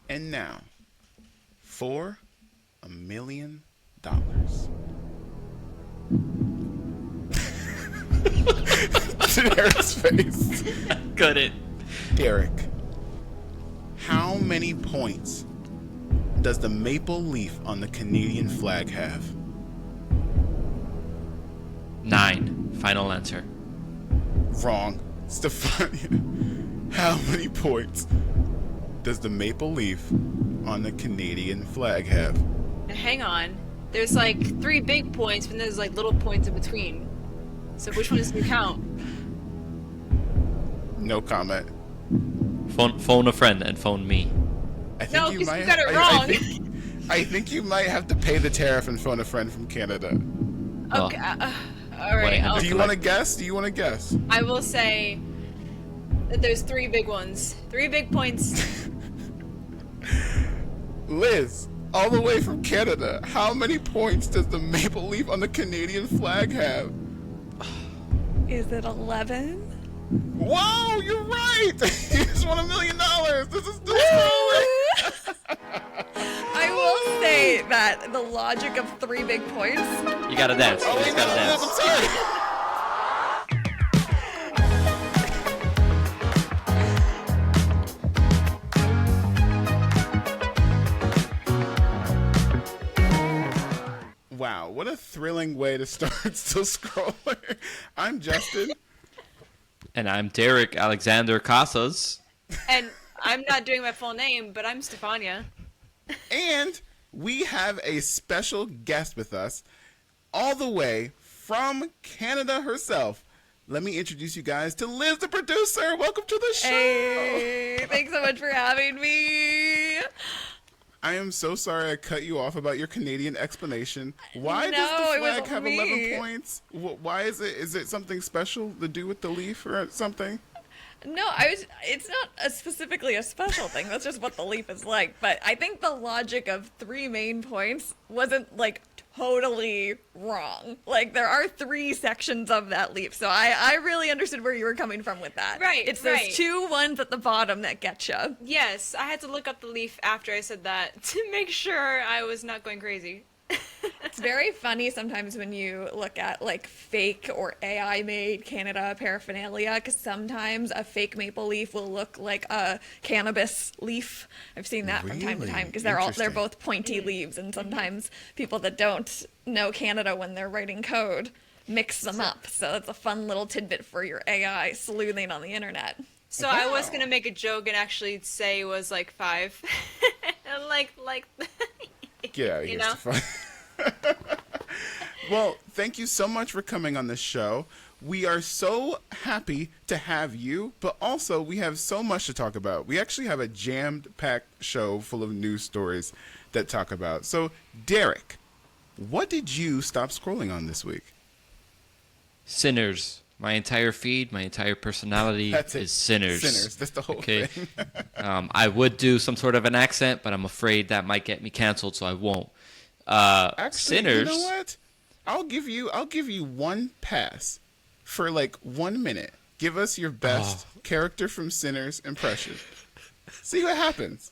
And now, for $1 million. Derek's face. Couldn't. Derek, how many points does the maple leaf on the Canadian flag have? 9. Final answer. Wrong. Stefania, how many points does the maple leaf on the Canadian flag have? Now, hang on. There's like 3 big points, but there's like little points in between. So which one does it count? No comment. Phone a friend and phone me. I think No, you 'cause might. you got it wrong. I think you might have to pay the tariff and phone a friend from Canada. Okay. All right. What, Do you want to guess? I will say that there's 3 big ones. 3 big points. Liz, all the way from Canada, how many points does the maple leaf on the Canadian flag have? Is it 11? Whoa, you're right! You just won $1 million! This is still scrolling! I will say that the logic of 3 big points. You gotta dance. Oh, You wait, just no, gotta Liz, dance. I'm sorry! Wow, what a thrilling way to start still scrolling. I'm Justin. And I'm Derek Alexander Casas. And I'm not doing my full name, but I'm Stefania. And we have a special guest with us, all the way from Canada herself. Let me introduce you guys to Liz, the producer. Welcome to the show. Hey, thanks so much for having me. I am so sorry I cut you off about your Canadian explanation. Why No, does the it was flag have me. 11 points? Why is it? Is it something special to do with the leaf or something? No, it's not specifically a special thing. That's just what the leaf is like. But I think the logic of 3 main points wasn't like totally wrong. Like there are 3 sections of that leaf. So I really understood where you were coming from with that. Right, It's right. those 2 ones at the bottom that get you. Yes, I had to look up the leaf after I said that to make sure I was not going crazy. It's very funny sometimes when you look at like fake or AI made Canada paraphernalia, because sometimes a fake maple leaf will look like a cannabis leaf. I've seen that from time to Really? time because they're Interesting. both pointy leaves, and sometimes people that don't know Canada when they're writing code mix them up. So it's a fun little tidbit for your AI sleuthing on the internet. So I was Wow. gonna make a joke and actually say it was like 5. like Get out of You here, know? Stefan. Well, thank you so much for coming on the show. We are so happy to have you, but also we have so much to talk about. We actually have a jammed-packed show full of news stories that talk about. So, Derek, what did you stop scrolling on this week? Sinners. My entire feed, my entire personality That's it. is Sinners. Sinners. That's the whole Okay. thing. I would do some sort of an accent, but I'm afraid that might get me canceled, so I won't. Actually, Sinners. you know what? I'll give you one pass for like 1 minute. Give us your best character from Sinners impression. See what happens.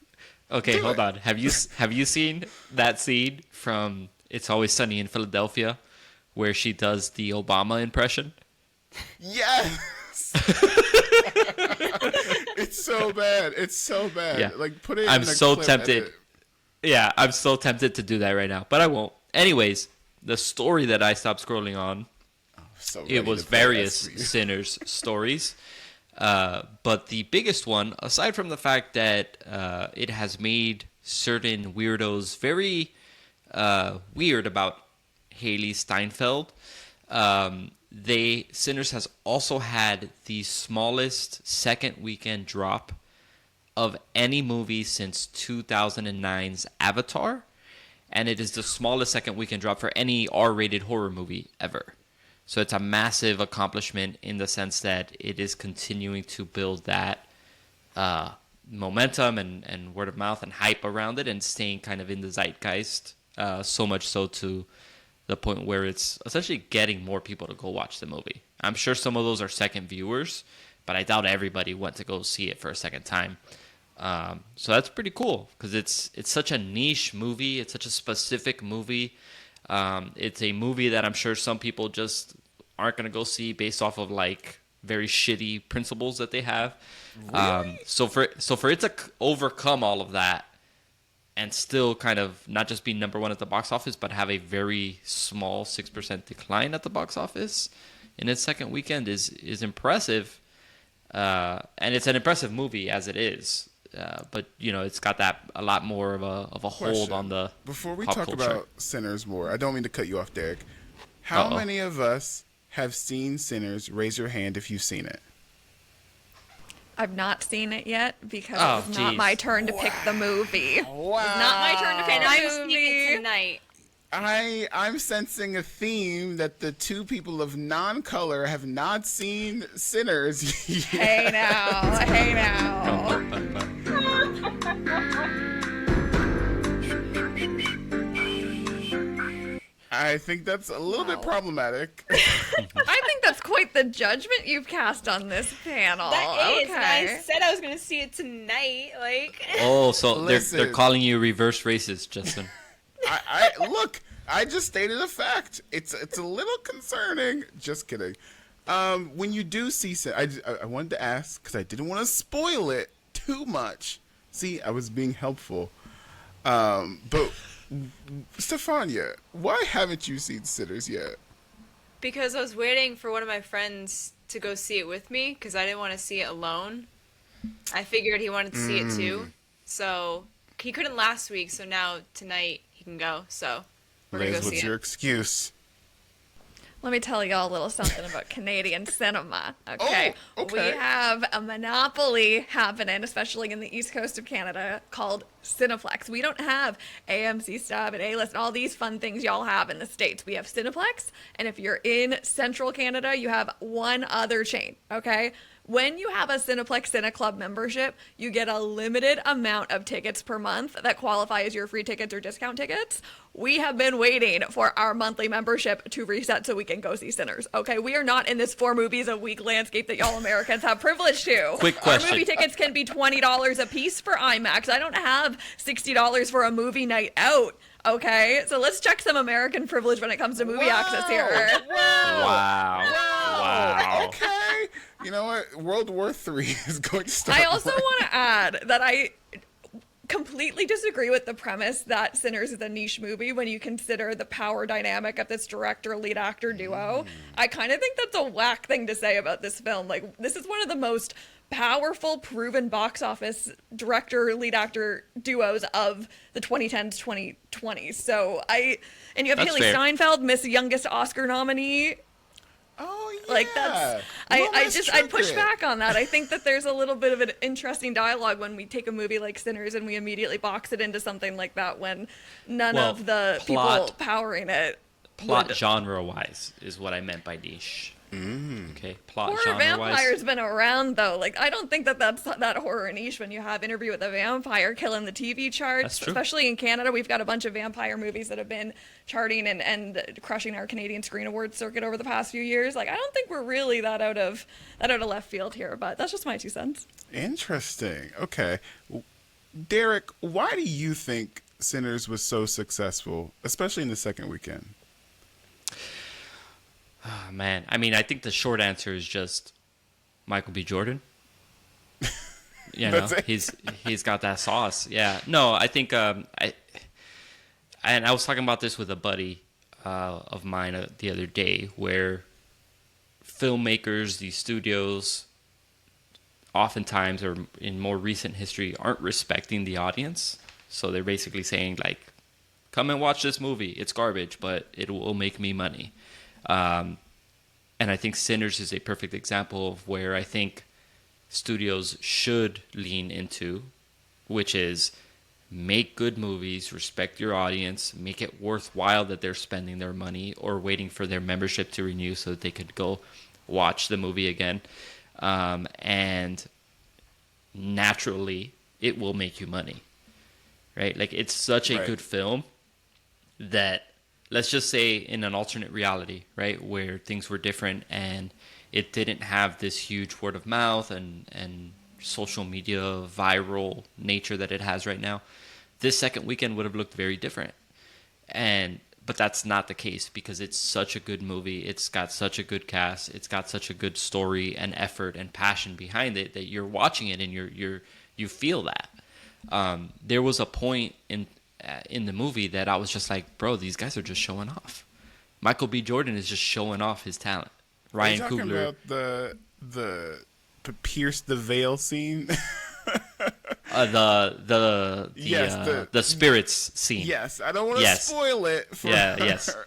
Okay, Do hold it. on. Have you seen that scene from It's Always Sunny in Philadelphia where she does the Obama impression? Yes. It's so bad. It's so bad. Yeah. Like put it. I'm in a so clip tempted. edit. Yeah, I'm so tempted to do that right now, but I won't. Anyways, the story that I stopped scrolling on, So it ready was to play various that for you. Sinners stories. But the biggest one, aside from the fact that it has made certain weirdos very weird about Haley Steinfeld, Sinners has also had the smallest second weekend drop of any movie since 2009's Avatar, and it is the smallest second weekend drop for any R-rated horror movie ever. So it's a massive accomplishment in the sense that it is continuing to build that momentum and word of mouth and hype around it and staying kind of in the zeitgeist, so much so to the point where it's essentially getting more people to go watch the movie. I'm sure some of those are second viewers, but I doubt everybody went to go see it for a second time. So that's pretty cool because it's such a niche movie. It's such a specific movie. It's a movie that I'm sure some people just aren't going to go see based off of like very shitty principles that they have. Really? So for it to overcome all of that and still kind of not just be number one at the box office, but have a very small 6% decline at the box office in its second weekend is impressive. And it's an impressive movie as it is. But it's got that a lot more of a hold Question. on the Before we pop talk culture. about Sinners more, I don't mean to cut you off, Derek. How Uh-oh. many of us have seen Sinners? Raise your hand if you've seen it. I've not seen it yet because Oh, it was not geez. my turn to pick the movie. Wow. It's not my turn to pick And the I'm seeing movie. it tonight. I'm sensing a theme that the two people of non-color have not seen Sinners yet. Hey now. I think that's a little bit problematic. I think that's quite the judgment you've cast on this panel. That is. And I Okay. said I was gonna see it tonight. Like. Oh, so they're Listen. calling you reverse racist, Justin. I look. I just stated a fact. It's a little concerning. Just kidding. When you do see, I wanted to ask because I didn't want to spoil it too much. See, I was being helpful. But Stefania, why haven't you seen Sinners yet? Because I was waiting for one of my friends to go see it with me because I didn't want to see it alone. I figured he wanted to see it too. So he couldn't last week, so now tonight he can go. So we're going to Liz, go see what's it. your excuse? Let me tell y'all a little something about Canadian cinema. Okay. Oh, okay. We have a monopoly happening, especially in the east coast of Canada, called Cineplex. We don't have AMC Stub and A-List and all these fun things y'all have in the States. We have Cineplex, and if you're in central Canada, you have one other chain, okay? When you have a Cineplex Cine Club membership, you get a limited amount of tickets per month that qualify as your free tickets or discount tickets. We have been waiting for our monthly membership to reset so we can go see Sinners. Okay, we are not in this 4 movies a week landscape that y'all Americans have privilege to. Quick question. Our movie tickets can be $20 a piece for IMAX. I don't have $60 for a movie night out. Okay, so let's check some American privilege when it comes to movie access here. Wow. Okay. You know what? World War III is going to start. I also want to add that I completely disagree with the premise that Sinners is a niche movie when you consider the power dynamic of this director lead actor duo. I kind of think that's a whack thing to say about this film. Like, this is one of the most powerful, proven box office director lead actor duos of the 2010s, 2020s. So and you have That's Haley fair. Steinfeld, Miss Youngest Oscar nominee. Oh yeah. Like that's Well, I'd push trigger it. back on that. I think that there's a little bit of an interesting dialogue when we take a movie like Sinners and we immediately box it into something like that when none Well, of the people plot- powering it Plot would. genre-wise is what I meant by niche. Okay, plot Horror genre-wise. vampire's been around though. Like I don't think that that's that horror niche when you have Interview with a Vampire killing the TV charts. That's true. Especially in Canada, we've got a bunch of vampire movies that have been charting and crushing our Canadian Screen Awards circuit over the past few years. Like I don't think we're really that out of left field here, but that's just my 2 cents. Interesting. Okay. Derek, why do you think Sinners was so successful, especially in the second weekend? Oh, man, I mean, I think the short answer is just Michael B. Jordan. You know, That's it? he's got that sauce. Yeah. No, I think I was talking about this with a buddy of mine the other day, where filmmakers, these studios, oftentimes or in more recent history, aren't respecting the audience. So they're basically saying like, "Come and watch this movie. It's garbage, but it will make me money." And I think Sinners is a perfect example of where I think studios should lean into, which is make good movies, respect your audience, make it worthwhile that they're spending their money or waiting for their membership to renew so that they could go watch the movie again. And naturally, it will make you money, right? Like, it's such a Right. good film that, let's just say in an alternate reality, right, where things were different and it didn't have this huge word of mouth and social media viral nature that it has right now, this second weekend would have looked very different. But that's not the case because it's such a good movie. It's got such a good cast. It's got such a good story and effort and passion behind it that you're watching it and you feel that. There was a point in the movie that I was just like, bro, these guys are just showing off. Michael B. Jordan is just showing off his talent. Ryan Are you talking Coogler. about the pierce the veil scene? The spirits scene. Yes, I don't want to spoil it for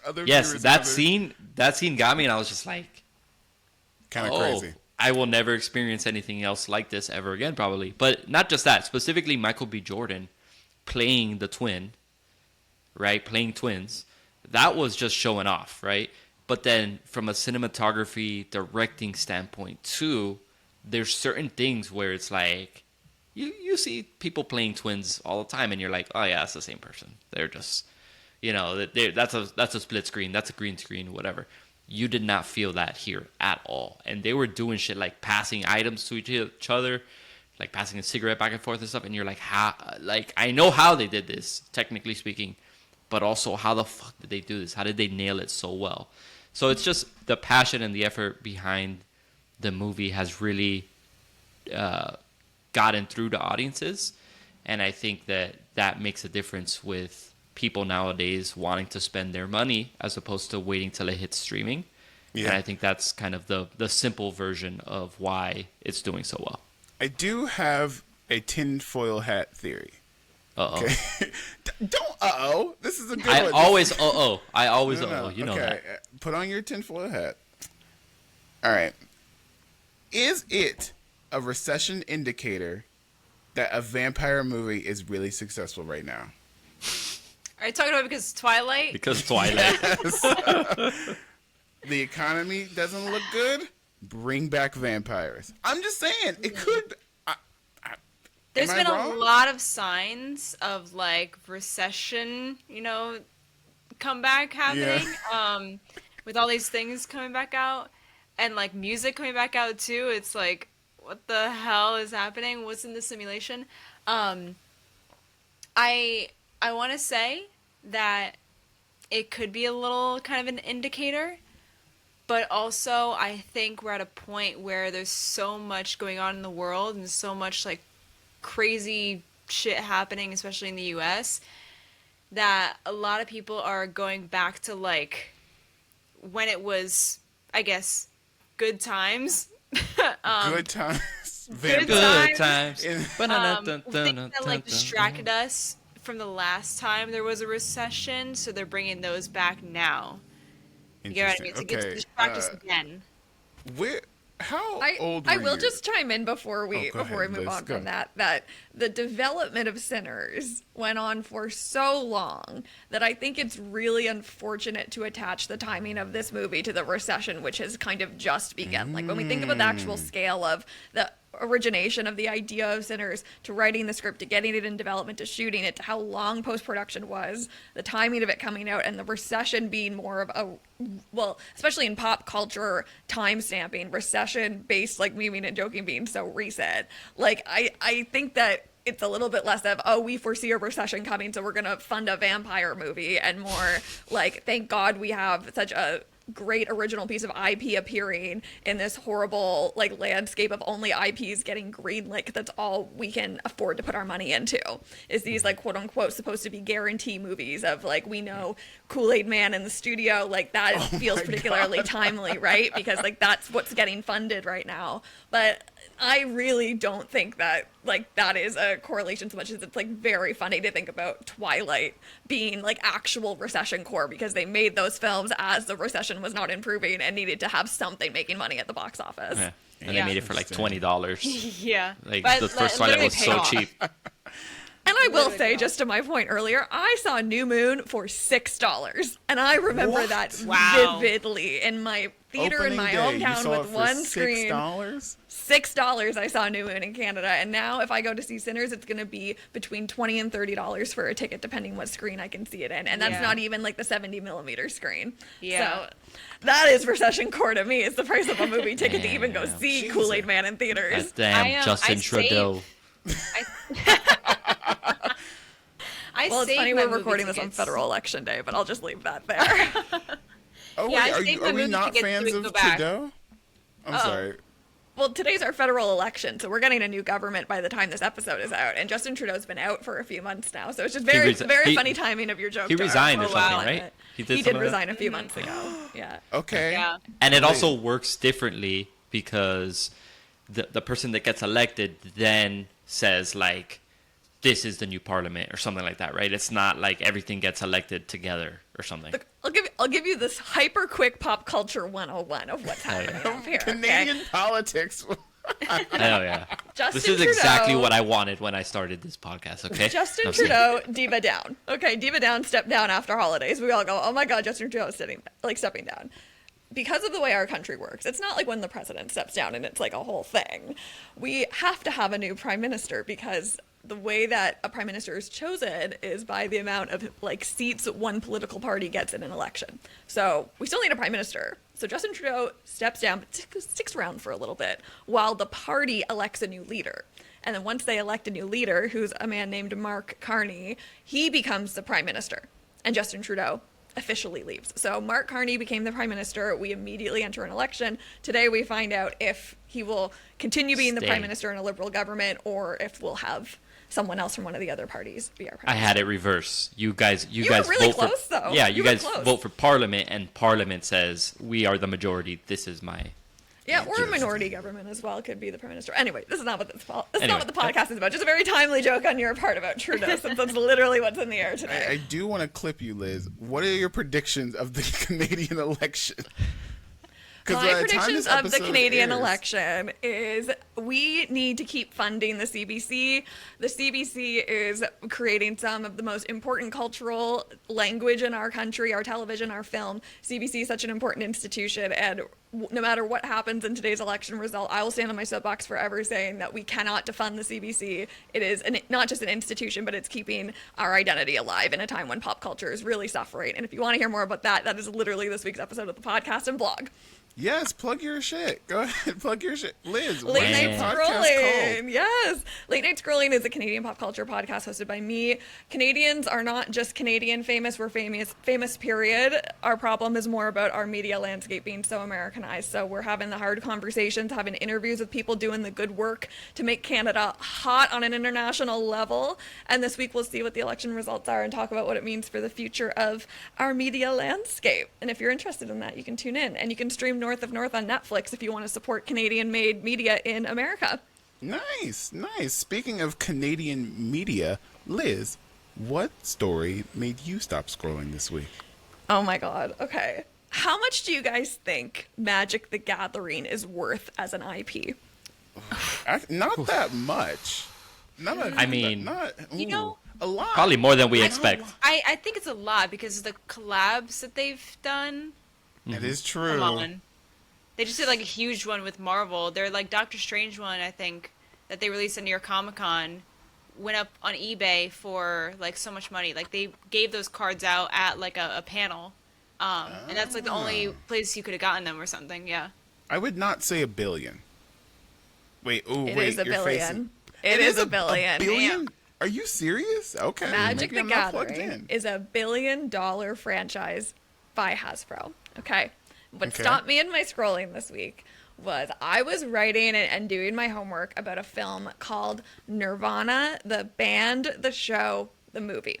other viewers. That scene got me, and I was just like, kind of crazy. I will never experience anything else like this ever again, probably. But not just that, specifically Michael B. Jordan playing the twin, right? Playing twins. That was just showing off, right? But then from a cinematography, directing standpoint too, there's certain things where it's like, you see people playing twins all the time, and you're like, oh yeah, it's the same person. They're just, that's a split screen, that's a green screen, whatever. You did not feel that here at all, and they were doing shit like passing items to each other, like passing a cigarette back and forth and stuff. And you're like, how? Like, I know how they did this, technically speaking, but also how the fuck did they do this? How did they nail it so well? So it's just the passion and the effort behind the movie has really gotten through to audiences, and I think that makes a difference with people nowadays wanting to spend their money as opposed to waiting till it hits streaming. Yeah. And I think that's kind of the simple version of why it's doing so well. I do have a tinfoil hat theory. Uh-oh. Okay. Don't uh-oh. This is a good I one. Always uh-oh. I always No. uh-oh. You know okay. that. Put on your tinfoil hat. All right. Is it a recession indicator that a vampire movie is really successful right now? Are you talking about because Twilight? Because Twilight. Yes. The economy doesn't look good. Bring back vampires. I'm just saying, it could. There's Am I been wrong? a lot of signs of like recession, comeback happening. With all these things coming back out, and like music coming back out too. It's like, what the hell is happening? What's in the simulation? I want to say that it could be a little kind of an indicator, but also I think we're at a point where there's so much going on in the world and so much like crazy shit happening, especially in the US, that a lot of people are going back to like when it was, I guess, good times. Good times. Good times. Things that like distracted us from the last time there was a recession, so they're bringing those back now. You get what I mean? To get to distract us again. How old were I will you? just chime in before we go ahead, move Liz. on Go. from that the development of Sinners went on for so long that I think it's really unfortunate to attach the timing of this movie to the recession, which has kind of just begun. Like when we think about the actual scale of the origination of the idea of Sinners to writing the script to getting it in development to shooting it to how long post-production was, the timing of it coming out, and the recession being more of a, well, especially in pop culture time stamping, recession based, like memeing and joking being so recent. Like I think that it's a little bit less of, oh, we foresee a recession coming, so we're going to fund a vampire movie, and more like, thank God we have such a great original piece of IP appearing in this horrible like landscape of only IPs getting greenlit. That's all we can afford to put our money into, is these like quote unquote supposed to be guarantee movies of like, we know Kool-Aid Man in the studio, like that feels particularly timely, right? Because like that's what's getting funded right now. But I really don't think that like that is a correlation so much as it's like very funny to think about Twilight being like actual recession core, because they made those films as the recession was not improving and needed to have something making money at the box office. Yeah. And they made it for like $20. Yeah. Like But the first literally Twilight was paid so off. cheap. And I will Literally say, cost. just to my point earlier, I saw New Moon for $6, and I remember What? that Wow. vividly in my theater in Opening my day, you hometown saw with it for one screen. $6? $6 I saw New Moon in Canada, and now if I go to see Sinners, it's going to be between $20 and $30 for a ticket, depending what screen I can see it in, and that's Yeah. not even like the 70mm screen. Yeah. So that is recession core to me. It's the price of a movie ticket to even go Damn. see Jesus. Kool-Aid Man in theaters. God damn, I Justin save- Trudeau. I Well, it's saved funny my we're movie recording this on tickets. federal election day, but I'll just leave that there. Oh, Yeah, I wait, saved are my we movie not tickets so fans we can of go back. Trudeau? I'm sorry. Well, today's our federal election, so we're getting a new government by the time this episode is out, and Justin Trudeau's been out for a few months now, so it's just very, very he- funny timing of your joke. he Jar. resigned or Oh, something, wow. right? He He did did something like resign a few months ago. Yeah. Okay. Yeah. And it also works differently because the person that gets elected then says like, this is the new parliament or something like that, right? It's not like everything gets elected together or something. Look, I'll give you this hyper quick pop culture 101 of what's happening up here. okay? Canadian politics. Hell yeah. Justin This is exactly Trudeau- what I wanted when I started this podcast, okay? Justin I'm saying- Trudeau, diva down. Okay, diva down, step down after holidays. We all go, oh my God, Justin Trudeau is stepping down. Because of the way our country works, it's not like when the president steps down and it's like a whole thing. We have to have a new prime minister because the way that a prime minister is chosen is by the amount of like seats one political party gets in an election. So we still need a prime minister. So Justin Trudeau steps down, but sticks around for a little bit while the party elects a new leader. And then once they elect a new leader, who's a man named Mark Carney, he becomes the prime minister. And Justin Trudeau officially leaves. So Mark Carney became the prime minister. We immediately enter an election. Today we find out if he will continue being the Stay. prime minister in a liberal government or if we'll have someone else from one of the other parties be our prime I minister. had it reversed. You guys were guys really vote close, for though. Yeah, You you were guys close. vote for parliament and parliament says we are the majority. This is my Yeah, or a Interesting. minority government as well could be the prime minister. Anyway, this is not what this not Anyway. what the podcast is about. Just a very timely joke on your part about Trudeau, since that's literally what's in the air I today. do want to clip you, Liz. What are your predictions of the Canadian election? 'Cause by My the time predictions this of the episode Canadian airs- election is we need to keep funding the CBC. The CBC is creating some of the most important cultural language in our country, our television, our film. CBC is such an important institution, and no matter what happens in today's election result, I will stand on my soapbox forever saying that we cannot defund the CBC. It is not just an institution, but it's keeping our identity alive in a time when pop culture is really suffering. And if you want to hear more about that, that is literally this week's episode of the podcast and blog. Yes, plug your shit. Go ahead, plug your shit. Liz, Late what's Night your podcast Scrolling. called? Yes. Late Night Scrolling is a Canadian pop culture podcast hosted by me. Canadians are not just Canadian famous. We're famous, period. Our problem is more about our media landscape being so Americanized. So we're having the hard conversations, having interviews with people doing the good work to make Canada hot on an international level. And this week we'll see what the election results are and talk about what it means for the future of our media landscape. And if you're interested in that, you can tune in. And you can stream North of North on Netflix if you want to support Canadian-made media in America. Nice, nice. Speaking of Canadian media, Liz, what story made you stop scrolling this week? Oh my God. Okay. How much do you guys think Magic the Gathering is worth as an IP? Not that much. I mean, You know, a lot. probably more than we expect. I think it's a lot because of the collabs that they've done. It is true. Come on. They just did like a huge one with Marvel. Their like Doctor Strange one, I think, that they released at New York Comic Con went up on eBay for like so much money. Like they gave those cards out at like a panel. And that's like the only place you could have gotten them or something, yeah. I would not say $1 billion. Wait, It wait, is a you're billion. facing- It is a a billion. billion? Are you serious? Okay. Magic maybe the I'm not plugged Gathering in. is a $1 billion franchise by Hasbro. Okay. What Okay. stopped me in my scrolling this week was I was writing and doing my homework about a film called Nirvana, the band, the show, the movie.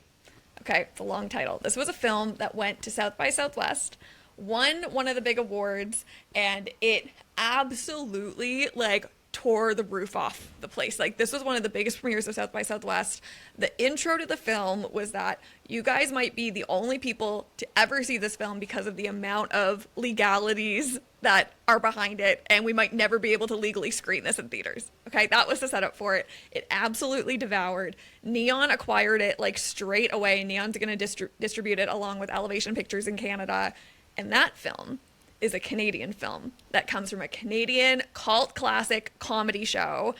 Okay, it's a long title. This was a film that went to South by Southwest, won one of the big awards, and it absolutely like tore the roof off the place. Like, this was one of the biggest premieres of South by Southwest. The intro to the film was that you guys might be the only people to ever see this film because of the amount of legalities that are behind it, and we might never be able to legally screen this in theaters. Okay, that was the setup for it. It absolutely devoured. Neon acquired it like straight away. Neon's going to distribute it along with Elevation Pictures in Canada, and that film is a Canadian film that comes from a Canadian cult classic comedy show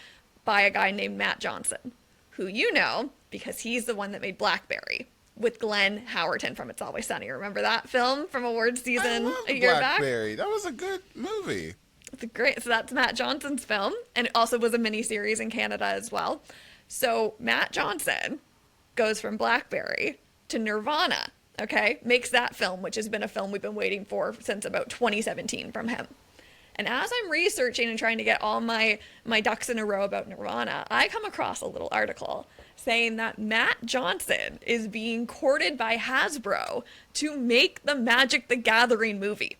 by a guy named Matt Johnson, who you know because he's the one that made Blackberry with Glenn Howerton from It's Always Sunny. Remember that film from awards season a year Blackberry. That was a good movie. It's great. So that's Matt Johnson's film, and it also was a miniseries in Canada as well. So Matt Johnson goes from Blackberry to Nirvana. Okay, makes that film, which has been a film we've been waiting for since about 2017 from him. And as I'm researching and trying to get all my ducks in a row about Nirvana, I come across a little article saying that Matt Johnson is being courted by Hasbro to make the Magic the Gathering movie.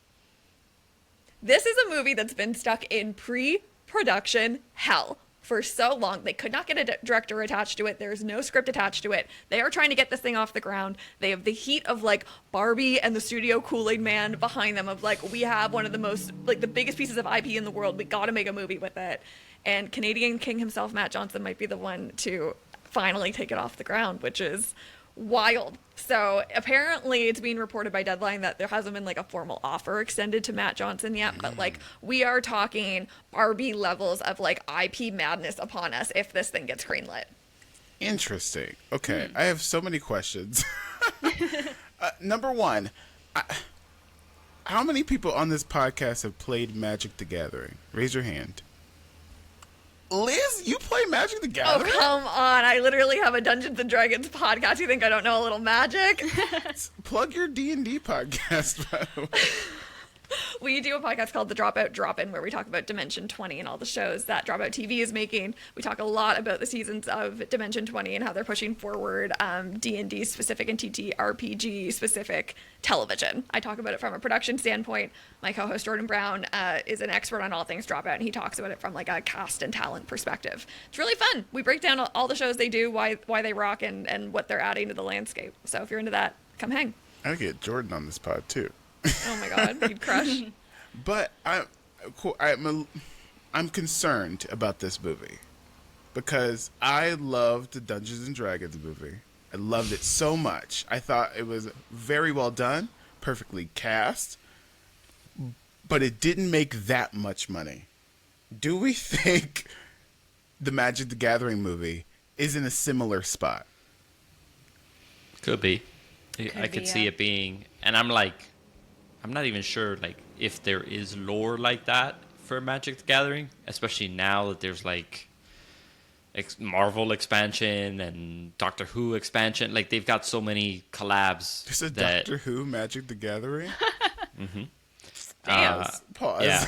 This is a movie that's been stuck in pre-production hell for so long. They could not get a director attached to it. There's no script attached to it. They are trying to get this thing off the ground. They have the heat of like Barbie and the studio Kool-Aid Man behind them of like, we have one of the most, like the biggest pieces of IP in the world. We got to make a movie with it. And Canadian King himself, Matt Johnson, might be the one to finally take it off the ground, which is wild. So apparently it's being reported by Deadline that there hasn't been like a formal offer extended to Matt Johnson yet, but like we are talking Barbie levels of like IP madness upon us if this thing gets greenlit. Interesting. Okay, I have so many questions. Number one, how many people on this podcast have played Magic the Gathering? Raise your hand. Liz, you play Magic the Gathering? Oh, come on. I literally have a Dungeons & Dragons podcast. You think I don't know a little magic? Plug your D&D podcast, by the way. We do a podcast called The Dropout Drop-In where we talk about Dimension 20 and all the shows that Dropout TV is making. We talk a lot about the seasons of Dimension 20 and how they're pushing forward D&D specific and TTRPG specific television. I talk about it from a production standpoint. My co-host Jordan Brown is an expert on all things Dropout, and he talks about it from like a cast and talent perspective. It's really fun. We break down all the shows they do, why they rock, and what they're adding to the landscape. So if you're into that, come hang. I'll get Jordan on this pod too. Oh my God, you'd crush. But I'm concerned about this movie because I loved the Dungeons and Dragons movie. I loved it so much. I thought it was very well done, perfectly cast, but it didn't make that much money. Do we think the Magic the Gathering movie is in a similar spot? Could be. I could see it being, and I'm not even sure like if there is lore like that for Magic the Gathering, especially now that there's like Marvel expansion and Doctor Who expansion. Like they've got so many collabs. There's a Doctor Who Magic the Gathering. Mm-hmm. Damn. Pause. Yeah,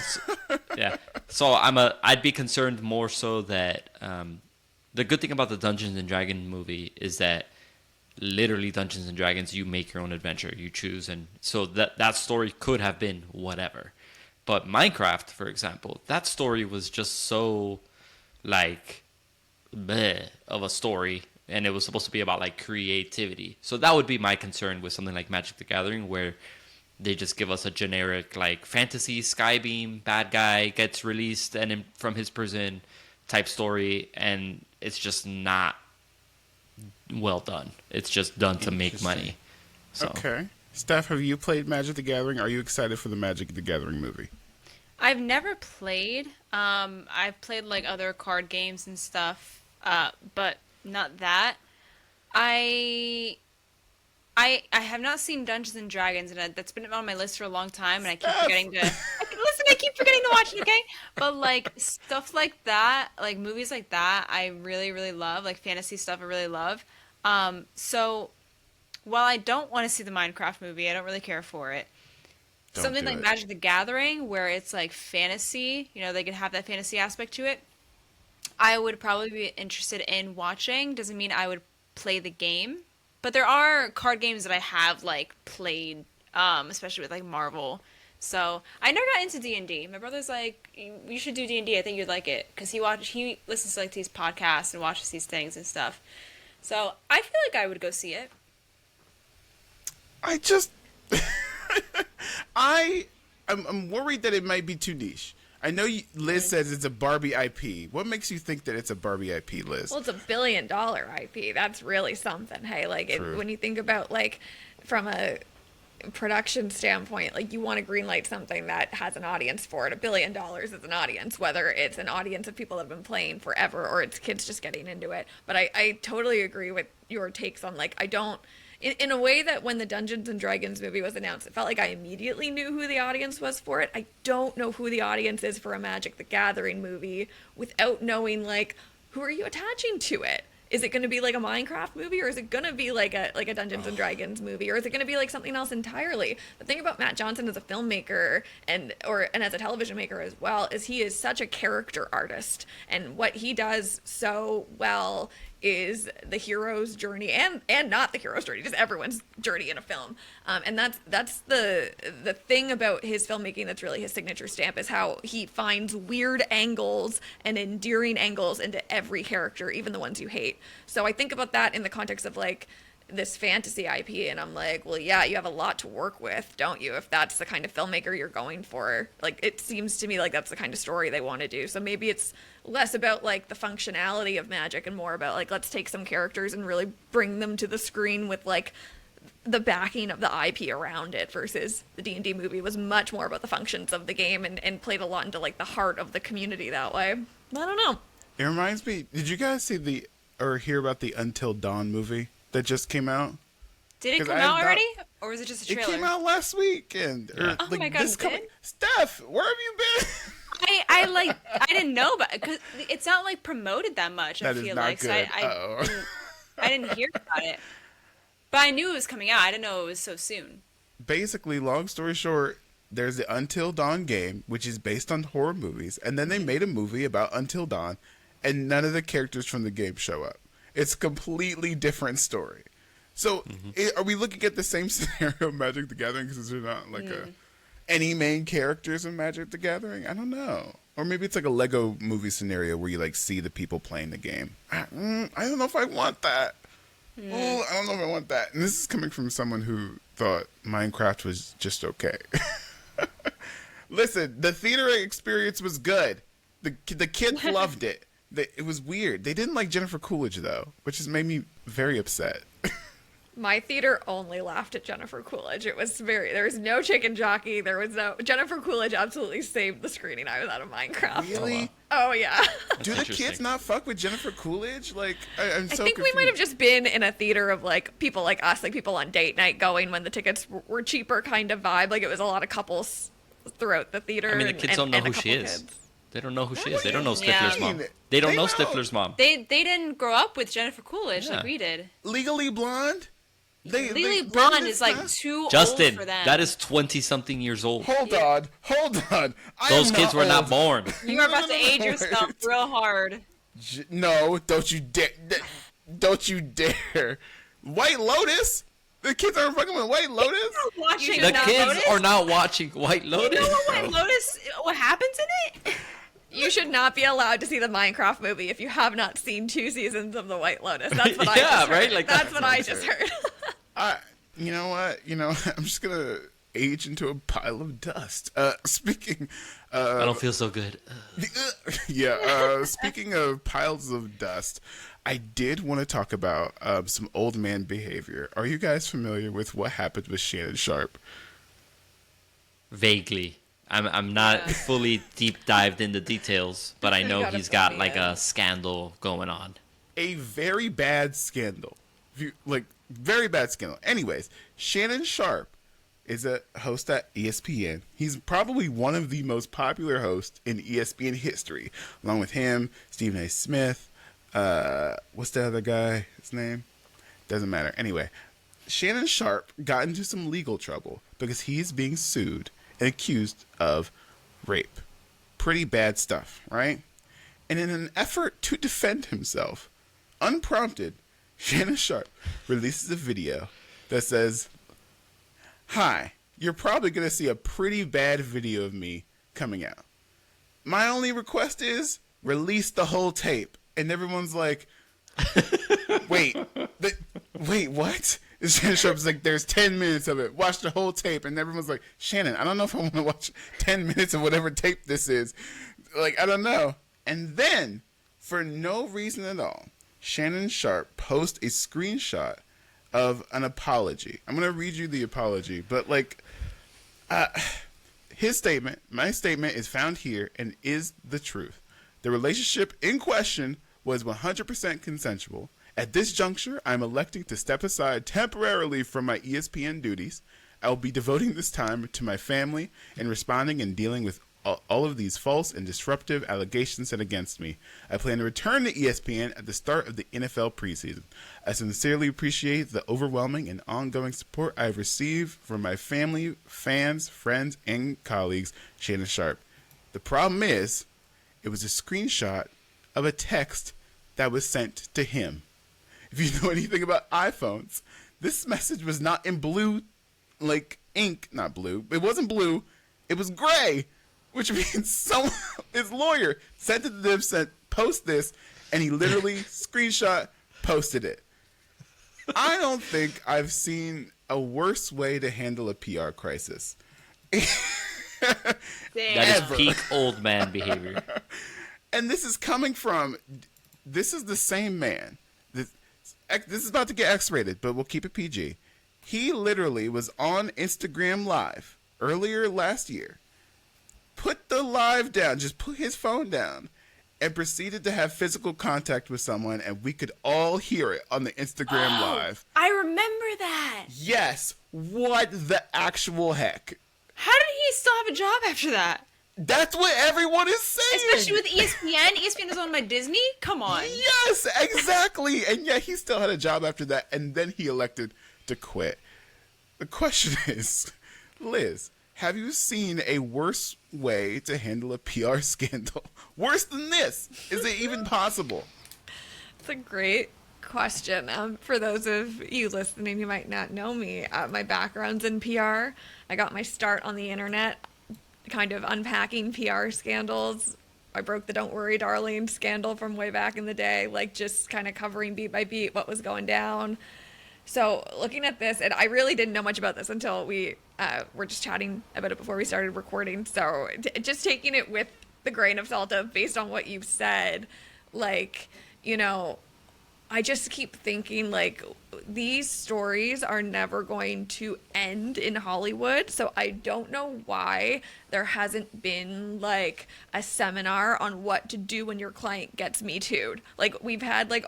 yeah. So I'd be concerned more so that the good thing about the Dungeons and Dragons movie is that literally Dungeons and Dragons, you make your own adventure, you choose, and so that story could have been whatever. But Minecraft, for example, that story was just so like bleh of a story, and it was supposed to be about like creativity. So that would be my concern with something like Magic the Gathering, where they just give us a generic like fantasy Skybeam bad guy gets released and from his prison type story, and it's just not well done. It's just done to make money. So. Okay. Steph, have you played Magic the Gathering? Are you excited for the Magic the Gathering movie? I've never played. I've played like other card games and stuff, but not that. I have not seen Dungeons and Dragons, and that's been on my list for a long time, and I keep forgetting to I keep forgetting to watch it. Okay, but like stuff like that, like movies like that, I really, really love. Like fantasy stuff, I really love. So while I don't want to see the Minecraft movie, I don't really care for it. Something like Magic the Gathering, where it's like fantasy, you know, they could have that fantasy aspect to it. I would probably be interested in watching. Doesn't mean I would play the game. But there are card games that I have like played, especially with like Marvel So I never got into D&D. My brother's like, you should do D&D. I think you'd like it because he listens to like these podcasts and watches these things and stuff. So I feel like I would go see it. I just, I'm worried that it might be too niche. I know Liz says it's a Barbie IP. What makes you think that it's a Barbie IP, Liz? Well, it's $1 billion IP. That's really something. Hey, like when you think about like from a production standpoint, like you want to greenlight something that has an audience for it. $1 billion is an audience, whether it's an audience of people that have been playing forever or it's kids just getting into it. But I totally agree with your takes on like, I don't, in a way that when the Dungeons and Dragons movie was announced, it felt like I immediately knew who the audience was for it. I don't know who the audience is for a Magic the Gathering movie without knowing like, who are you attaching to it? Is it going to be like a Minecraft movie, or is it going to be like a Dungeons and Dragons movie, or is it going to be like something else entirely? The thing about Matt Johnson as a filmmaker and as a television maker as well is he is such a character artist, and what he does so well is the hero's journey and not the hero's journey, just everyone's journey in a film. And that's the thing about his filmmaking that's really his signature stamp, is how he finds weird angles and endearing angles into every character, even the ones you hate. So I think about that in the context of like this fantasy IP, and I'm like, well, yeah, you have a lot to work with, don't you? If that's the kind of filmmaker you're going for, like, it seems to me like that's the kind of story they want to do. So maybe it's less about like the functionality of Magic and more about like, let's take some characters and really bring them to the screen with like the backing of the IP around it, versus the D&D movie was much more about the functions of the game and played a lot into like the heart of the community that way. I don't know. It reminds me, did you guys see or hear about the Until Dawn movie that just came out? Did it come out already? Or was it just a It trailer? came out last weekend. Yeah. Oh my God, it did? Steph, where have you been? I didn't know, but because it's not like promoted that much. That I is feel not like good. So I didn't hear about it, but I knew it was coming out. I didn't know it was so soon. Basically, long story short, there's the Until Dawn game, which is based on horror movies, and then they made a movie about Until Dawn, and none of the characters from the game show up. It's a completely different story. So, are we looking at the same scenario of Magic the Gathering, because there's not like any main characters in Magic the Gathering? I don't know. Or maybe it's like a Lego movie scenario where you like see the people playing the game. I don't know if I want that. Oh, I don't know if I want that. And this is coming from someone who thought Minecraft was just okay. Listen, the theater experience was good. The kids loved it. It was weird. They didn't like Jennifer Coolidge though, which has made me very upset. My theater only laughed at Jennifer Coolidge. It was there was no chicken jockey. There was no Jennifer Coolidge. Absolutely saved the screening I was out of Minecraft. Really? Oh yeah. Do the kids not fuck with Jennifer Coolidge? Like, I'm so I think confused. we might have just been in a theater of like people like us, like people on date night going when the tickets were cheaper kind of vibe. Like it was a lot of couples throughout the theater. I mean, the kids don't know and a who she couple is. kids. They don't know who she is. They do don't know you Stifler's mean? mom. They don't know know. Stifler's mom. They didn't grow up with Jennifer Coolidge Yeah. like we did. Legally Blonde? Legally Blonde is like too Justin, old for them. that is 20-something years old. Hold on. Those kids were not born. You are about to age yourself real hard. No, don't you dare. Don't you dare. White Lotus? The kids are fucking with White Lotus? Watching The White kids Lotus? are not watching White Lotus. You know what White Lotus? What happens in it? You should not be allowed to see the Minecraft movie if you have not seen 2 seasons of The White Lotus. That's what I Yeah, just heard. right? Like, that's that's what what I I'm just saying. heard. You know what? I'm just going to age into a pile of dust. Speaking I don't feel so good. speaking of piles of dust, I did want to talk about some old man behavior. Are you guys familiar with what happened with Shannon Sharpe? Vaguely. I'm not fully deep dived in the details, but I know Gotta he's got fill me like in. a scandal going on. A very bad scandal. Very bad scandal. Anyways, Shannon Sharpe is a host at ESPN. He's probably one of the most popular hosts in ESPN history. Along with him, Stephen A. Smith. What's the other guy? His name? Doesn't matter. Anyway, Shannon Sharpe got into some legal trouble because he's being sued and accused of rape. Pretty bad stuff, right? And in an effort to defend himself, unprompted, Shannon Sharpe releases a video that says, "Hi, you're probably going to see a pretty bad video of me coming out. My only request is release the whole tape. And everyone's like, wait, what? And Shannon Sharpe's like, there's 10 minutes of it. Watch the whole tape. And everyone's like, Shannon, I don't know if I want to watch 10 minutes of whatever tape this is. Like, I don't know. And then, for no reason at all, Shannon Sharpe posts a screenshot of an apology. I'm going to read you the apology. But, like, his statement, my statement is found here and is the truth. The relationship in question was 100% consensual. At this juncture, I'm electing to step aside temporarily from my ESPN duties. I will be devoting this time to my family and responding and dealing with all of these false and disruptive allegations set against me. I plan to return to ESPN at the start of the NFL preseason. I sincerely appreciate the overwhelming and ongoing support I have received from my family, fans, friends, and colleagues. Shannon Sharpe. The problem is, it was a screenshot of a text that was sent to him. If you know anything about iPhones, this message was not in blue, like ink, not blue. It wasn't blue. It was gray, which means his lawyer sent it to them, said, post this, and he literally screenshot, posted it. I don't think I've seen a worse way to handle a PR crisis. That is peak old man behavior. And this is coming from, this is the same man. This is about to get X-rated, but we'll keep it PG. He literally was on Instagram Live earlier last year, put the live down, just put his phone down, and proceeded to have physical contact with someone, and we could all hear it on the Instagram Live. I remember that. Yes. What the actual heck? How did he still have a job after that? That's what everyone is saying. Especially with ESPN. ESPN is owned by Disney? Come on. Yes, exactly. And yet he still had a job after that, and then he elected to quit. The question is, Liz, have you seen a worse way to handle a PR scandal? Worse than this? Is it even possible? It's a great question. For those of you listening who might not know me, my background's in PR. I got my start on the internet, kind of unpacking PR scandals. I broke the Don't Worry Darling scandal from way back in the day, like just kind of covering beat by beat what was going down. So looking at this, and I really didn't know much about this until we were just chatting about it before we started recording. So just taking it with the grain of salt of based on what you've said, like, you know, I just keep thinking, like, these stories are never going to end in Hollywood. So I don't know why there hasn't been, like, a seminar on what to do when your client gets Me Too'd. Like, we've had, like,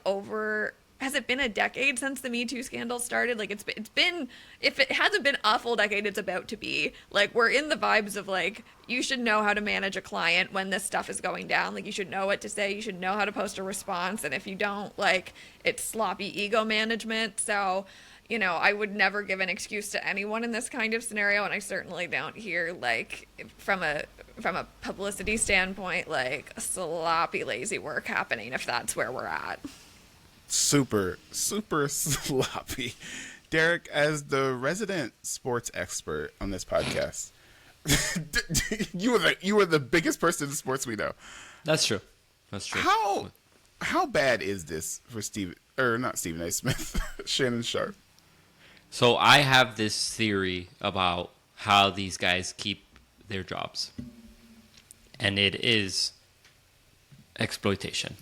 has it been a decade since the Me Too scandal started? Like, it's been, if it hasn't been a full decade, it's about to be. Like, we're in the vibes of, like, you should know how to manage a client when this stuff is going down. Like, you should know what to say. You should know how to post a response. And if you don't, like, it's sloppy ego management. So, you know, I would never give an excuse to anyone in this kind of scenario. And I certainly don't hear, like, from a publicity standpoint, like, sloppy, lazy work happening if that's where we're at. Super, super sloppy. Derek, as the resident sports expert on this podcast, you are the biggest person in sports we know. That's true. That's true. How bad is this for not Stephen A. Smith, Shannon Sharpe? So I have this theory about how these guys keep their jobs, and it is exploitation.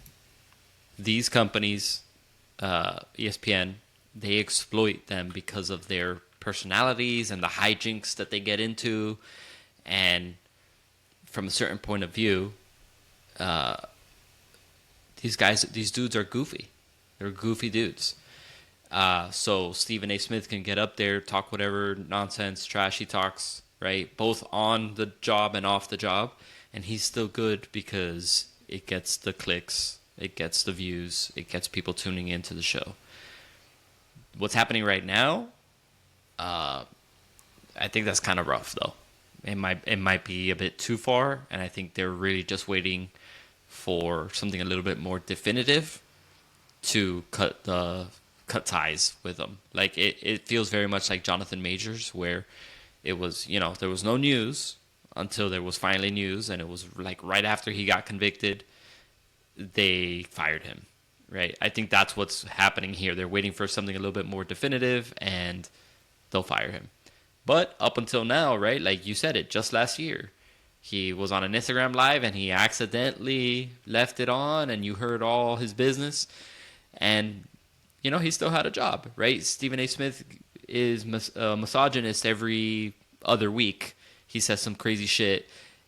These companies, ESPN, they exploit them because of their personalities and the hijinks that they get into. And from a certain point of view, these dudes are goofy. They're goofy dudes. So Stephen A. Smith can get up there, talk whatever nonsense, trash he talks, right? Both on the job and off the job. And he's still good because it gets the clicks. It gets the views. It gets people tuning into the show. What's happening right now, I think that's kind of rough, though. It might be a bit too far, and I think they're really just waiting for something a little bit more definitive to cut ties with them. Like it feels very much like Jonathan Majors, where it was, there was no news until there was finally news, and it was like right after he got convicted, they fired him, right? I think that's what's happening here. They're waiting for something a little bit more definitive, and they'll fire him. But up until now, right, like you said it, just last year, he was on an Instagram Live, and he accidentally left it on, and you heard all his business, and, he still had a job, right? Stephen A. Smith is misogynist every other week. He says some crazy shit,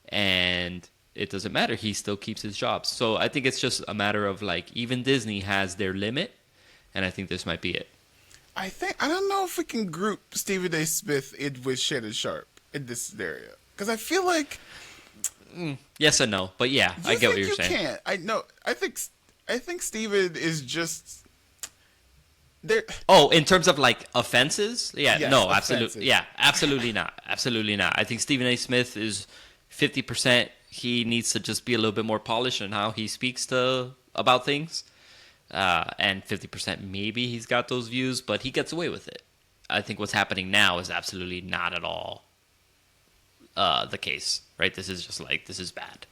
and it doesn't matter. He still keeps his job. So I think it's just a matter of, like, even Disney has their limit, and I think this might be it. I don't know if we can group Stephen A. Smith in with Shannon Sharpe in this scenario, because I feel like yes and no, but yeah, I get what you're saying. Can't. I know. I think Stephen is just there. Oh, in terms of like offenses, yeah, Yes, no, offenses. absolutely, yeah, absolutely not, absolutely not. I think Stephen A. Smith is 50%. He needs to just be a little bit more polished in how he speaks about things. And 50% maybe he's got those views, but he gets away with it. I think what's happening now is absolutely not at all the case, right? This is just like, this is bad.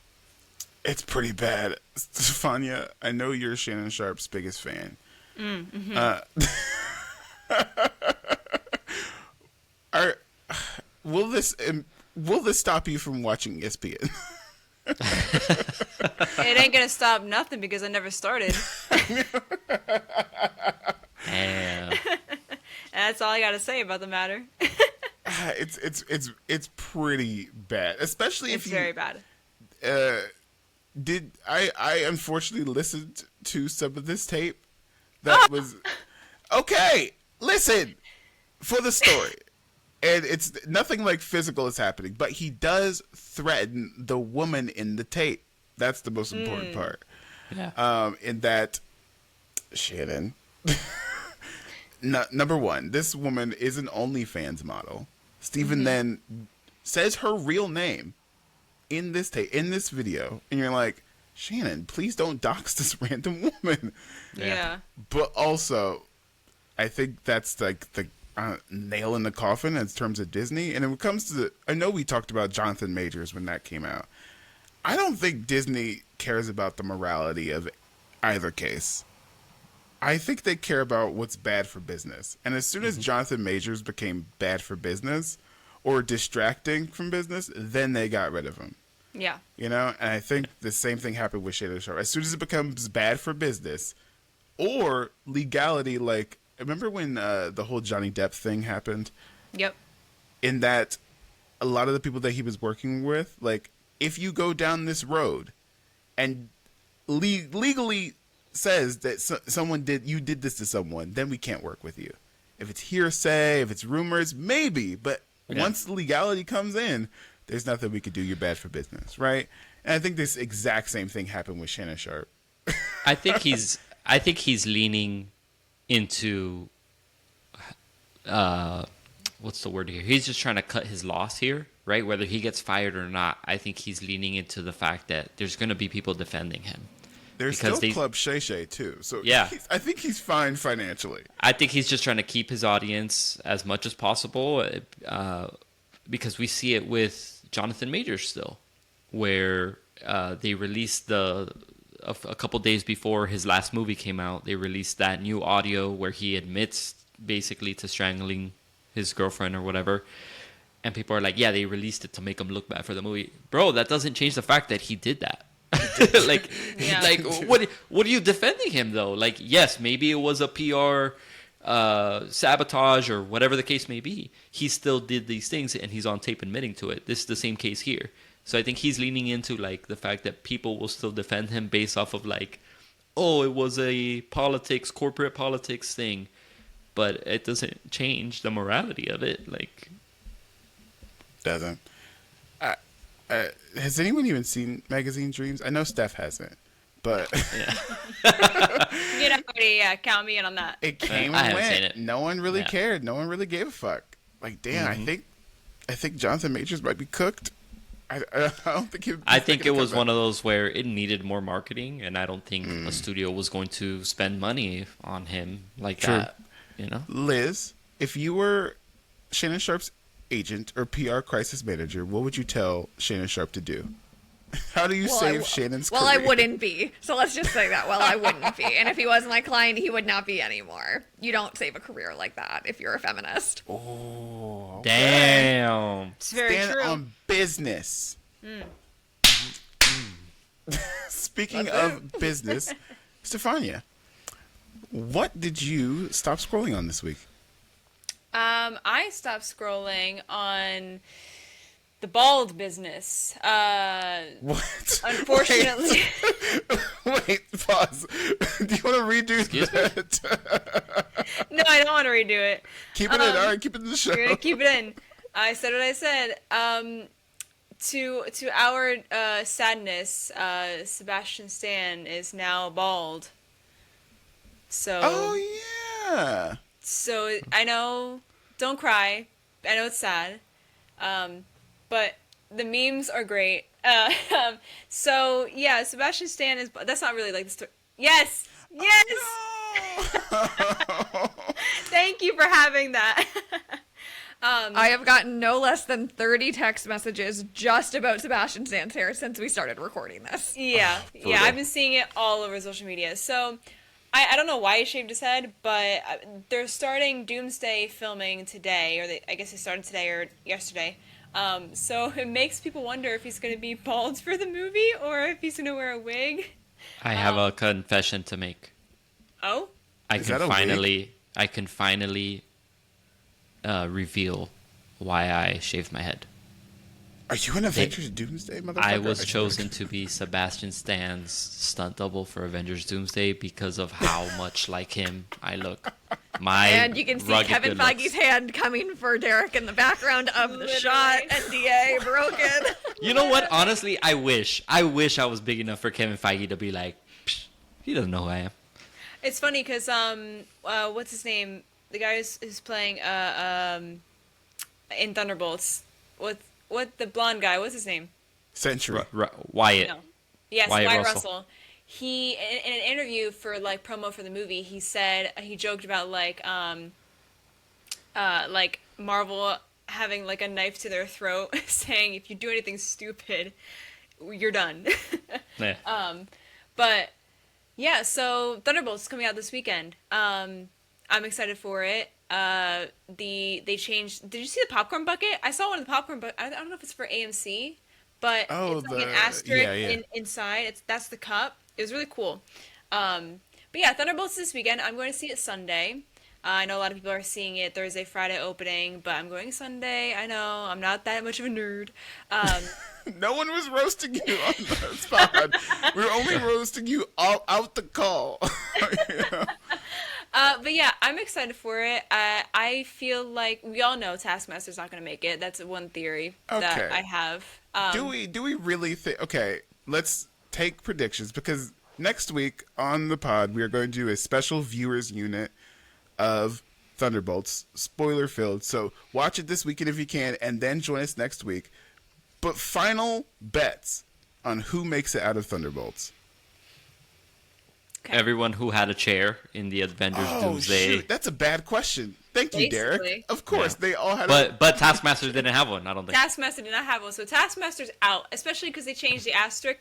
It's pretty bad. Stefania, I know you're Shannon Sharpe's biggest fan. Will this stop you from watching ESPN? It ain't gonna stop nothing because I never started. And That's all I gotta say about the matter. It's pretty bad, especially It's if you very bad. did. I unfortunately listened to some of this tape. That was okay. Listen for the story. And it's nothing like physical is happening, but he does threaten the woman in the tape. That's the most important part. yeah, In that, Shannon, number one, this woman is an OnlyFans model. Stephen then says her real name in this tape, in this video, and you're like, Shannon, please don't dox this random woman. Yeah. But also, I think that's like the nail in the coffin in terms of Disney. And when it comes to I know we talked about Jonathan Majors when that came out. I don't think Disney cares about the morality of either case. I think they care about what's bad for business. And as soon as Jonathan Majors became bad for business or distracting from business, then they got rid of him. Yeah. And I think the same thing happened with Shannon Sharpe. As soon as it becomes bad for business or legality, like, remember when the whole Johnny Depp thing happened? Yep. In that a lot of the people that he was working with, like, if you go down this road and legally says that you did this to someone, then we can't work with you. If it's hearsay, if it's rumors, maybe. But once the legality comes in, there's nothing we could do. You're bad for business, right? And I think this exact same thing happened with Shannon Sharpe. I think he's leaning into what's the word here? He's just trying to cut his loss here, right? Whether he gets fired or not, I think he's leaning into the fact that there's going to be people defending him. There's because still Club Shay Shay too, so yeah, I think he's fine financially. I think he's just trying to keep his audience as much as possible, because we see it with Jonathan Majors still, where they released a couple days before his last movie came out, they released that new audio where he admits basically to strangling his girlfriend or whatever. And people are like, yeah, they released it to make him look bad for the movie. Bro, that doesn't change the fact that he did that. like, Yeah. like what are you defending him though? Like, yes, maybe it was a PR sabotage or whatever the case may be. He still did these things and he's on tape admitting to it. This is the same case here. So I think he's leaning into like the fact that people will still defend him based off of like, oh, it was a corporate politics thing, but it doesn't change the morality of it. Like, Doesn't. Has anyone even seen Magazine Dreams? I know Steph hasn't, but You know, count me in on that. it came I and haven't seen went. it. No one really Yeah. cared. No one really gave a fuck. Like, damn, I think Jonathan Majors might be cooked. I don't think he. I think it was one of those where it needed more marketing, and I don't think a studio was going to spend money on him like True. that. You know, Liz, if you were Shannon Sharpe's agent or PR crisis manager, what would you tell Shannon Sharpe to do? How do you save Shannon's career? Well, I wouldn't be. So let's just say that. Well, I wouldn't be. And if he was my client, he would not be anymore. You don't save a career like that if you're a feminist. Oh, Damn. It's very stand true. on business. Speaking of business, Stefania, what did you stop scrolling on this week? I stopped scrolling on the bald business. What? Unfortunately. Wait, pause. Do you want to redo Excuse me? No, I don't want to redo it. Keep it in. All right, keep it in the show. We're gonna keep it in. I said what I said. To our sadness, Sebastian Stan is now bald. So. Oh, yeah. So I know. Don't cry. I know it's sad. But the memes are great. So yeah, Sebastian Stan is. That's not really like the story. Yes. Yes. Oh, Thank you for having that. I have gotten no less than 30 text messages just about Sebastian Stan's hair since we started recording this. Yeah, Brutal. yeah, I've been seeing it all over social media. So, I don't know why he shaved his head, but they're starting Doomsday filming today, or I guess they started today or yesterday. So it makes people wonder if he's going to be bald for the movie or if he's going to wear a wig. I have a confession to make. Oh, I Is can that a finally reveal why I shaved my head. are you an Avengers Doomsday motherfucker? I was chosen to be Sebastian Stan's stunt double for Avengers Doomsday because of how much like him I look. And you can see rugged Kevin good looks. Feige's hand coming for Derek in the background of the shot. NDA broken. You know what? Honestly, I wish I was big enough for Kevin Feige to be like, "Psh, he doesn't know who I am." it's funny because what's his name? The guy who's playing in Thunderbolts. What the blonde guy? What's his name? Century. Wyatt. No. Yes, Wyatt Wyatt Russell. Russell. He in an interview for like promo for the movie, he said he joked about like Marvel having like a knife to their throat, saying if you do anything stupid, you're done. Yeah. But yeah, so Thunderbolts is coming out this weekend. I'm excited for it. They changed. Did you see the popcorn bucket? I saw one of the popcorn bucket. I don't know if it's for AMC, but Oh, it's like an the- asterisk yeah, yeah. inside. That's the cup. It was really cool. But yeah, Thunderbolts this weekend. I'm going to see it Sunday. I know a lot of people are seeing it Thursday, Friday opening, but I'm going Sunday. I know I'm not that much of a nerd. No one was roasting you on the spot. We were only roasting you all out the call. Yeah. But yeah, I'm excited for it. I feel like we all know Taskmaster's not going to make it. That's one theory that Okay. I have. Do we really think? Okay, let's take predictions because next week on the pod we are going to do a special viewers unit of Thunderbolts, spoiler filled. So watch it this weekend if you can, and then join us next week. But final bets on who makes it out of Thunderbolts. Okay. Everyone who had a chair in the Avengers Doomsday. Shoot, that's a bad question. Thank you, Derek. Basically. Of course, Yeah. they all had. But Taskmaster didn't have one, I don't think. Taskmaster did not have one, so Taskmaster's out, especially because they changed the asterisk.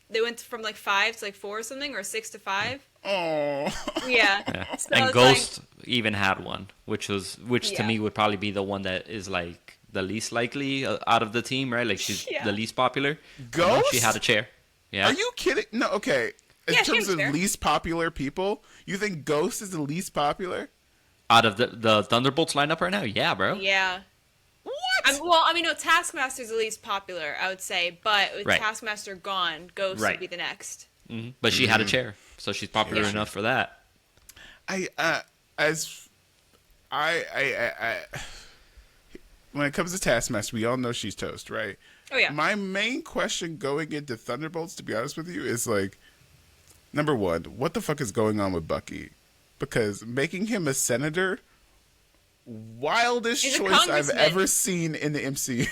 They went from like 5 to like 4 or something, or 6 to 5. Oh. Yeah. Yeah. So And it's Ghost even had one, which to Yeah. me would probably be the one that is like the least likely out of the team, right? Like she's Yeah. the least popular. Ghost? She had a chair. Yeah. Are you kidding? No, okay. In Yeah, she terms was of there. least popular people, you think Ghost is the least popular? Out of the Thunderbolts lineup right now? Yeah, bro. Yeah. What? No, Taskmaster's the least popular, I would say, but with Right. Taskmaster gone, Ghost Right. would be the next. But she had a chair, so she's popular Yeah. enough for that. When it comes to Taskmaster, we all know she's toast, right? Oh yeah. My main question going into Thunderbolts, to be honest with you, is like, number one, what the fuck is going on with Bucky? Because making him a senator, wildest He's a choice I've congressman. ever seen in the MCU.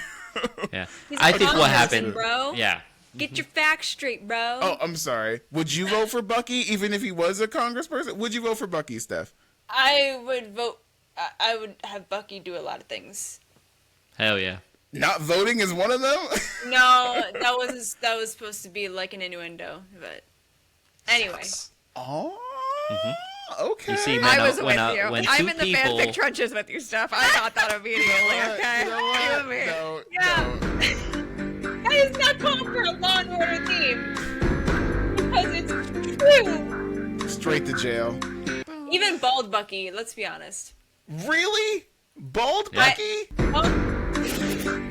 Yeah. He's I a think what congressman, happened. bro. Yeah. Get your facts straight, bro. Oh, I'm sorry. Would you vote for Bucky even if he was a congressperson? Would you vote for Bucky, Steph? I would vote. I would have Bucky do a lot of things. Hell yeah. Not voting is one of them? No, that was supposed to be like an innuendo, but anyway. Oh, okay. You see, I was with you. when I'm two in the people, fanfic trenches with you, Steph. I got that immediately, okay? You know what? You and me. No, Yeah. no. That is not called for a Law and Order theme. Because it's true. Straight to jail. Even bald Bucky, let's be honest. Really? Bald Yeah. Bucky? Oh,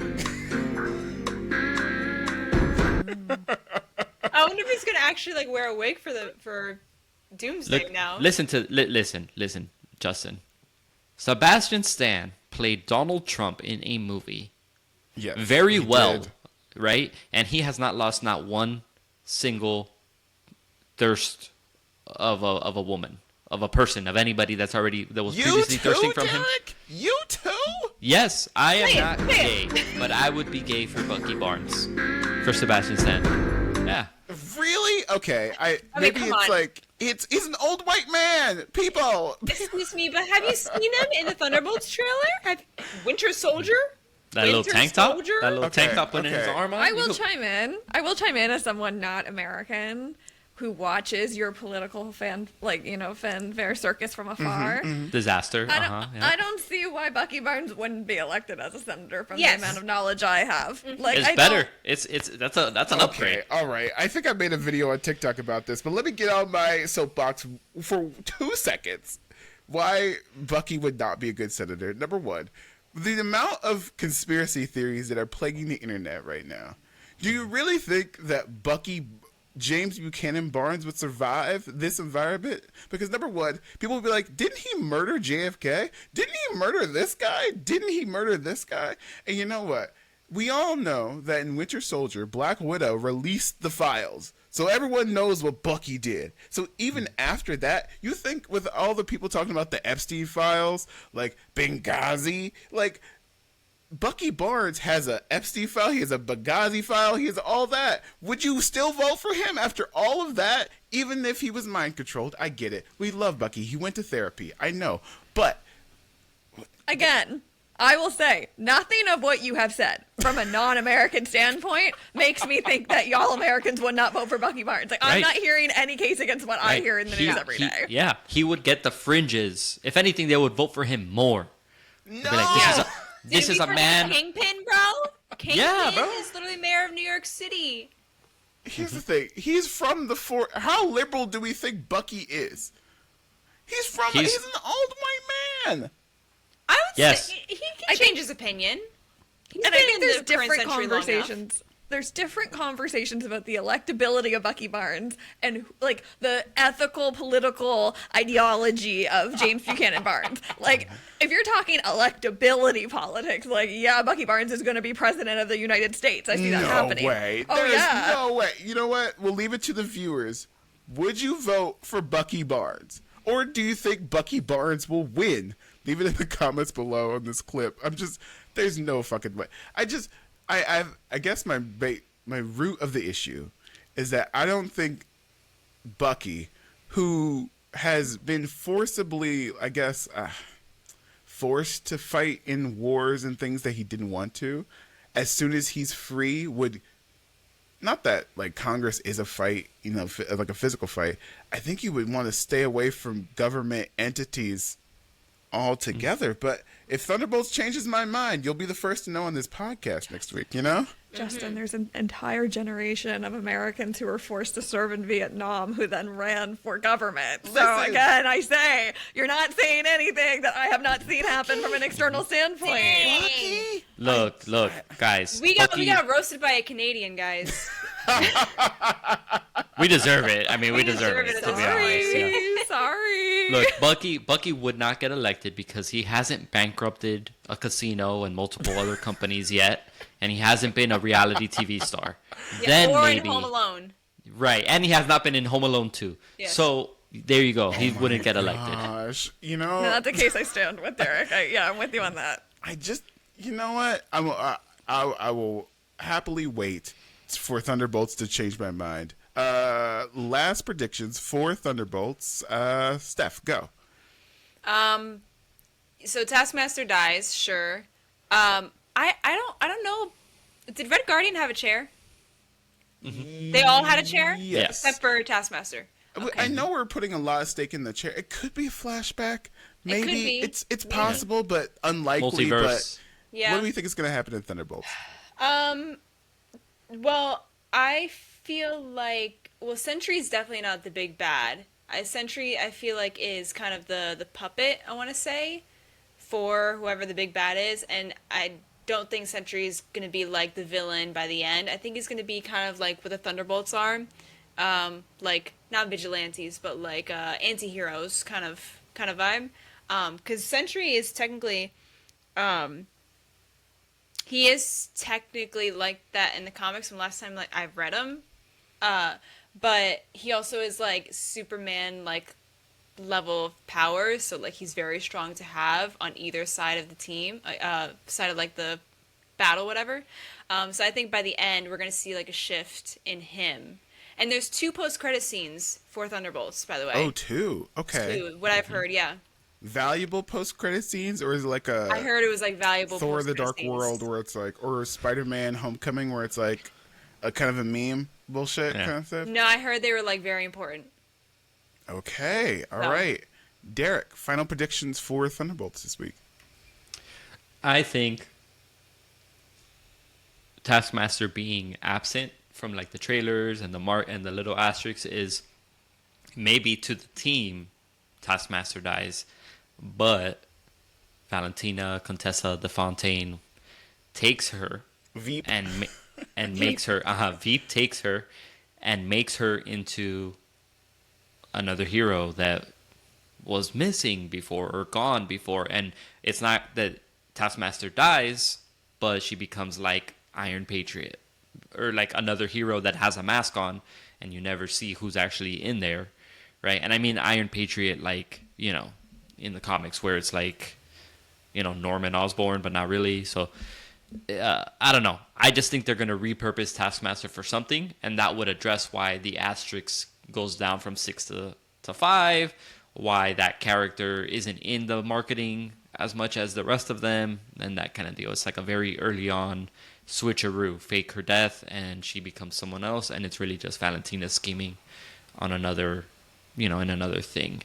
I wonder if he's gonna actually like wear a wig for Doomsday look, now. listen, Justin. Sebastian Stan played Donald Trump in a movie Yes. very he well, did. right? And he has not lost not one single thirst of a woman, of a person, of anybody that was You previously too, thirsting from him. Derek? You too? Yes, I am Say it, not say gay, but I would be gay for Bucky Barnes, for Sebastian Stan. Yeah. Really? Okay. I mean, Maybe come it's on. like he's an old white man. People. Excuse me, but have you seen him in the Thunderbolts trailer? Winter Soldier? That little Winter tank top? Soldier? That little Okay, tank top putting his okay. arm on? I will chime in. I will chime in as someone not American who watches your political fanfare circus from afar. Disaster. I don't see why Bucky Barnes wouldn't be elected as a senator from Yes. the amount of knowledge I have. Like, It's I better. don't- It's that's an Okay, upgrade. all right. I think I made a video on TikTok about this, but let me get on my soapbox for 2 seconds. Why Bucky would not be a good senator. Number one, the amount of conspiracy theories that are plaguing the internet right now. Do you really think that James Buchanan Barnes would survive this environment? Because number one, people would be like, didn't he murder JFK? Didn't he murder this guy? Didn't he murder this guy? And you know what? We all know that in Winter Soldier, Black Widow released the files. So everyone knows what Bucky did. So even after that, you think with all the people talking about the Epstein files, like Benghazi, like Bucky Barnes has a Epstein file, he has a Benghazi file, he has all that. Would you still vote for him after all of that, even if he was mind controlled? I get it. We love Bucky. He went to therapy. I know. But Again, I will say, nothing of what you have said from a non-American standpoint makes me think that y'all Americans would not vote for Bucky Barnes. Like, I'm Right. not hearing any case against what I Right. hear in the news every day. Yeah, he would get the fringes. If anything, they would vote for him more. no. Be like, this is a man. Kingpin, bro. Kingpin Yeah, bro. is literally mayor of New York City. Here's the thing. He's from the How liberal do we think Bucky is? He's an old white man. I would Yes. say he can change his opinion. He's And I been think in there's the current different century long enough. conversations. There's different conversations about the electability of Bucky Barnes and like the ethical political ideology of James Buchanan Barnes. Like, if you're talking electability politics, like, yeah, Bucky Barnes is going to be president of the United States. I see that happening. No way. Oh, There's yeah. no way. You know what? We'll leave it to the viewers. Would you vote for Bucky Barnes? Or do you think Bucky Barnes will win? Leave it in the comments below on this clip. There's no fucking way. I guess my root of the issue is that I don't think Bucky, who has been forcibly, I guess, forced to fight in wars and things that he didn't want to, as soon as he's free, would, not that like Congress is a fight, like a physical fight. I think you would want to stay away from government entities altogether. But if Thunderbolts changes my mind, you'll be the first to know on this podcast next week, you know? Justin, there's an entire generation of Americans who were forced to serve in Vietnam who then ran for government. So Listen. again, I say, you're not saying anything that I have not seen happen from an external standpoint. Dang. Look, guys. We Bucky, got roasted by a Canadian, guys. we deserve it. I mean, we deserve it, deserve it to at be this honest. Yeah. Sorry. Look, Bucky would not get elected because he hasn't bankrupted a casino and multiple other companies yet, and he hasn't been a reality TV star. Then or maybe in Home Alone. right, and he has not been in Home Alone 2. Yes. So there you go. He wouldn't get elected. Gosh, No, that's a case I stand with, Derek. I'm with you on that. I just, you know what? I will happily wait for Thunderbolts to change my mind. Last predictions for Thunderbolts. Steph, go. So Taskmaster dies, sure. I don't know. Did Red Guardian have a chair? They all had a chair? Yes. Except for Taskmaster. I know we're putting a lot of stake in the chair. It could be a flashback. Maybe could be. It's possible, but unlikely. Multiverse. Yeah. But what do you think is going to happen in Thunderbolts? Well, I feel like Sentry's definitely not the big bad. Sentry, I feel like, is kind of the puppet, I want to say, for whoever the big bad is, and I don't think Sentry's going to be like the villain by the end. I think he's going to be kind of like what the Thunderbolts are, like not vigilantes, but like anti-heroes kind of vibe. Because Sentry is technically, he is technically like that in the comics from last time like I've read him. But he also is like Superman like level of power, so like he's very strong to have on either side of the team, side of like the battle, whatever. So I think by the end we're gonna see like a shift in him. And there's 2 post-credit scenes for Thunderbolts, by the way. Oh, 2. Okay. 2, what I've heard, yeah. Valuable post-credit scenes, or is it like a I heard it was like valuable Thor: The post-credit Dark scenes. World, where it's like, or Spider-Man: Homecoming, where it's like a kind of a meme bullshit kind of stuff? No, I heard they were like very important. Okay, all right. Derek, final predictions for Thunderbolts this week. I think Taskmaster being absent from like the trailers and the little asterisks is maybe to the team Taskmaster dies, but Valentina Contessa de Fontaine takes her Veep. and makes her Veep takes her and makes her into another hero that was missing before or gone before. And it's not that Taskmaster dies, but she becomes like Iron Patriot or like another hero that has a mask on and you never see who's actually in there, right? And I mean Iron Patriot like, you know, in the comics where it's like, you know, Norman Osborn, but not really. So I don't know. I just think they're going to repurpose Taskmaster for something, and that would address why the asterisk goes down from 6 to 5, why that character isn't in the marketing as much as the rest of them, and that kind of deal. It's like a very early on switcheroo, fake her death, and she becomes someone else, and it's really just Valentina scheming on another, you know, in another thing.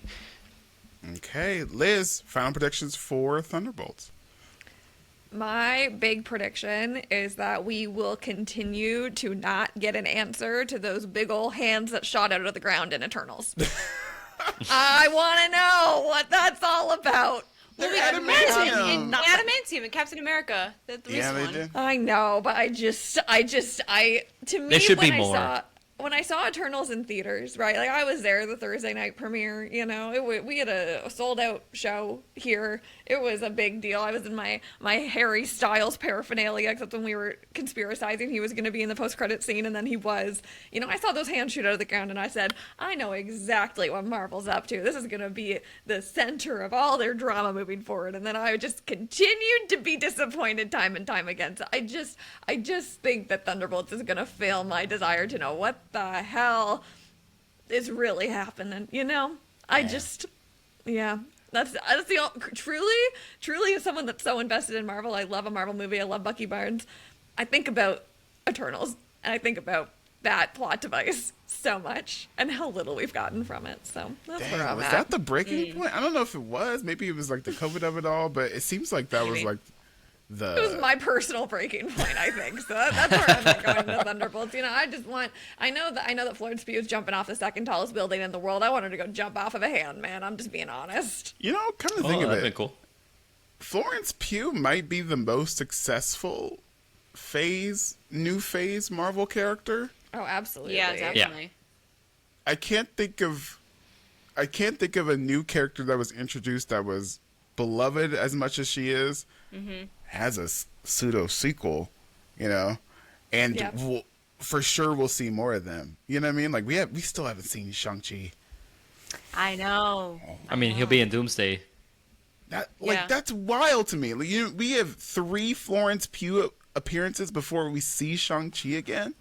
Okay, Liz, final predictions for Thunderbolts. My big prediction is that we will continue to not get an answer to those big old hands that shot out of the ground in Eternals. I want to know what that's all about. They're We adamantium. Adamantium in Captain America. The Yeah, recent they one. did. I know, but to me, There should be when more. When I saw Eternals in theaters, right? Like I was there the Thursday night premiere. You know, we had a sold out show here. It was a big deal. I was in my Harry Styles paraphernalia, except when we were conspiracizing, he was going to be in the post credit scene, and then he was. You know, I saw those hands shoot out of the ground, and I said, I know exactly what Marvel's up to. This is going to be the center of all their drama moving forward. And then I just continued to be disappointed time and time again. So I just think that Thunderbolts is going to fail my desire to know what the hell is really happening, you know? That's the truly as someone that's so invested in Marvel. I love a Marvel movie. I love Bucky Barnes. I think about Eternals and I think about that plot device so much and how little we've gotten from it. So that's where Dang, I'm was at. that the breaking point? I don't know if it was. Maybe it was like the COVID of it all, but it seems like that was Maybe. like It was my personal breaking point, I think. So that's where I'm at going to Thunderbolts. You know, I know that Florence Pugh is jumping off the second tallest building in the world. I want her to go jump off of a hand, man. I'm just being honest. You know, come to Oh, think of that'd it, be cool. Florence Pugh might be the most successful new phase Marvel character. Oh, absolutely. Yeah, definitely. I can't think of a new character that was introduced that was beloved as much as she is. Has a pseudo sequel, you know, and Yeah. for sure we'll see more of them. You know what I mean? Like we still haven't seen Shang-Chi. I know. I mean, he'll be in Doomsday. Yeah. That's wild to me. Like, we have 3 Florence Pugh appearances before we see Shang-Chi again.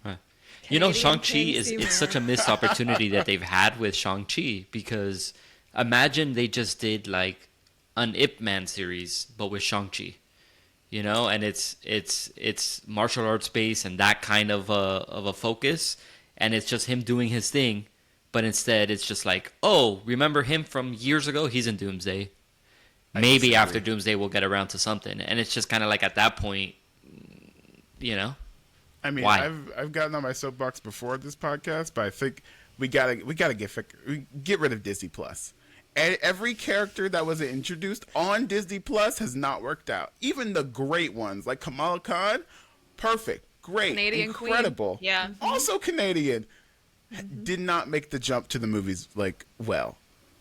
You know, Canadian Shang-Chi King it's Seymour. such a missed opportunity that they've had with Shang-Chi, because imagine they just did like an Ip Man series, but with Shang-Chi. You know, and it's martial arts based and that kind of a focus, and it's just him doing his thing, but instead it's just like, oh, remember him from years ago? He's in Doomsday. Maybe after Doomsday we'll get around to something, and it's just kind of like at that point, you know. I mean, Why? I've gotten on my soapbox before this podcast, but I think we gotta get rid of Disney Plus. And every character that was introduced on Disney Plus has not worked out. Even the great ones like Kamala Khan, perfect, great, Canadian incredible. Queen. Yeah. Also Canadian. Did not make the jump to the movies like well.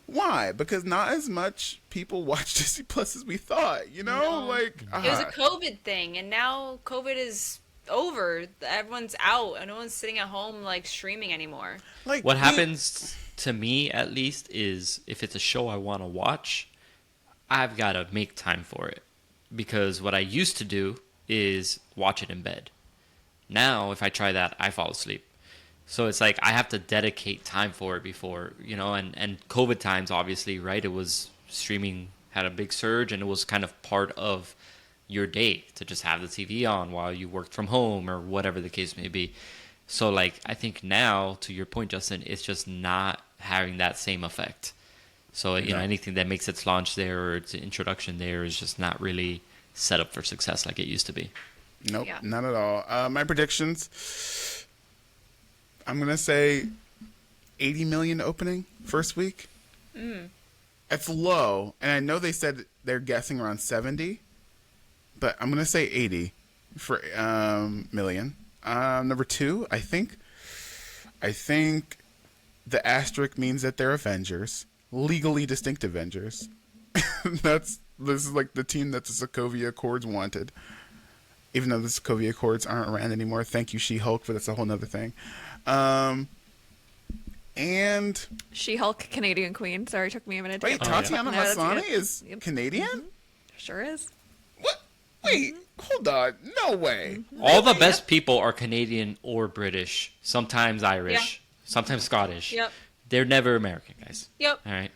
Why? Because not as much people watch Disney Plus as we thought. You know, No. like It was a COVID thing, and now COVID is over. Everyone's out, and no one's sitting at home like streaming anymore. like What we- happens to me, at least, is if it's a show I want to watch, I've got to make time for it. Because what I used to do is watch it in bed. Now, if I try that, I fall asleep. So it's like I have to dedicate time for it before, you know, and COVID times, obviously, right? It was streaming had a big surge, and it was kind of part of your day to just have the TV on while you worked from home or whatever the case may be. So, like, I think now, to your point, Justin, it's just not having that same effect. So, you know, anything that makes its launch there or its introduction there is just not really set up for success like it used to be. Nope, Yeah. not at all. My predictions, I'm going to say 80 million opening first week. It's low, and I know they said they're guessing around 70, but I'm going to say 80 for million. Number two, I think the asterisk means that they're Avengers, legally distinct Avengers. This is like the team that the Sokovia Accords wanted. Even though the Sokovia Accords aren't around anymore. Thank you, She-Hulk, but that's a whole nother thing. And She-Hulk, Canadian Queen. Sorry, took me a minute to wait, get that. Tatiana No, that's Maslany good. is Yep. Canadian? Sure is. What? Wait, hold on. No way. All the best people are Canadian or British, sometimes Irish, sometimes Scottish. Yep. They're never American, guys. Yep. All right.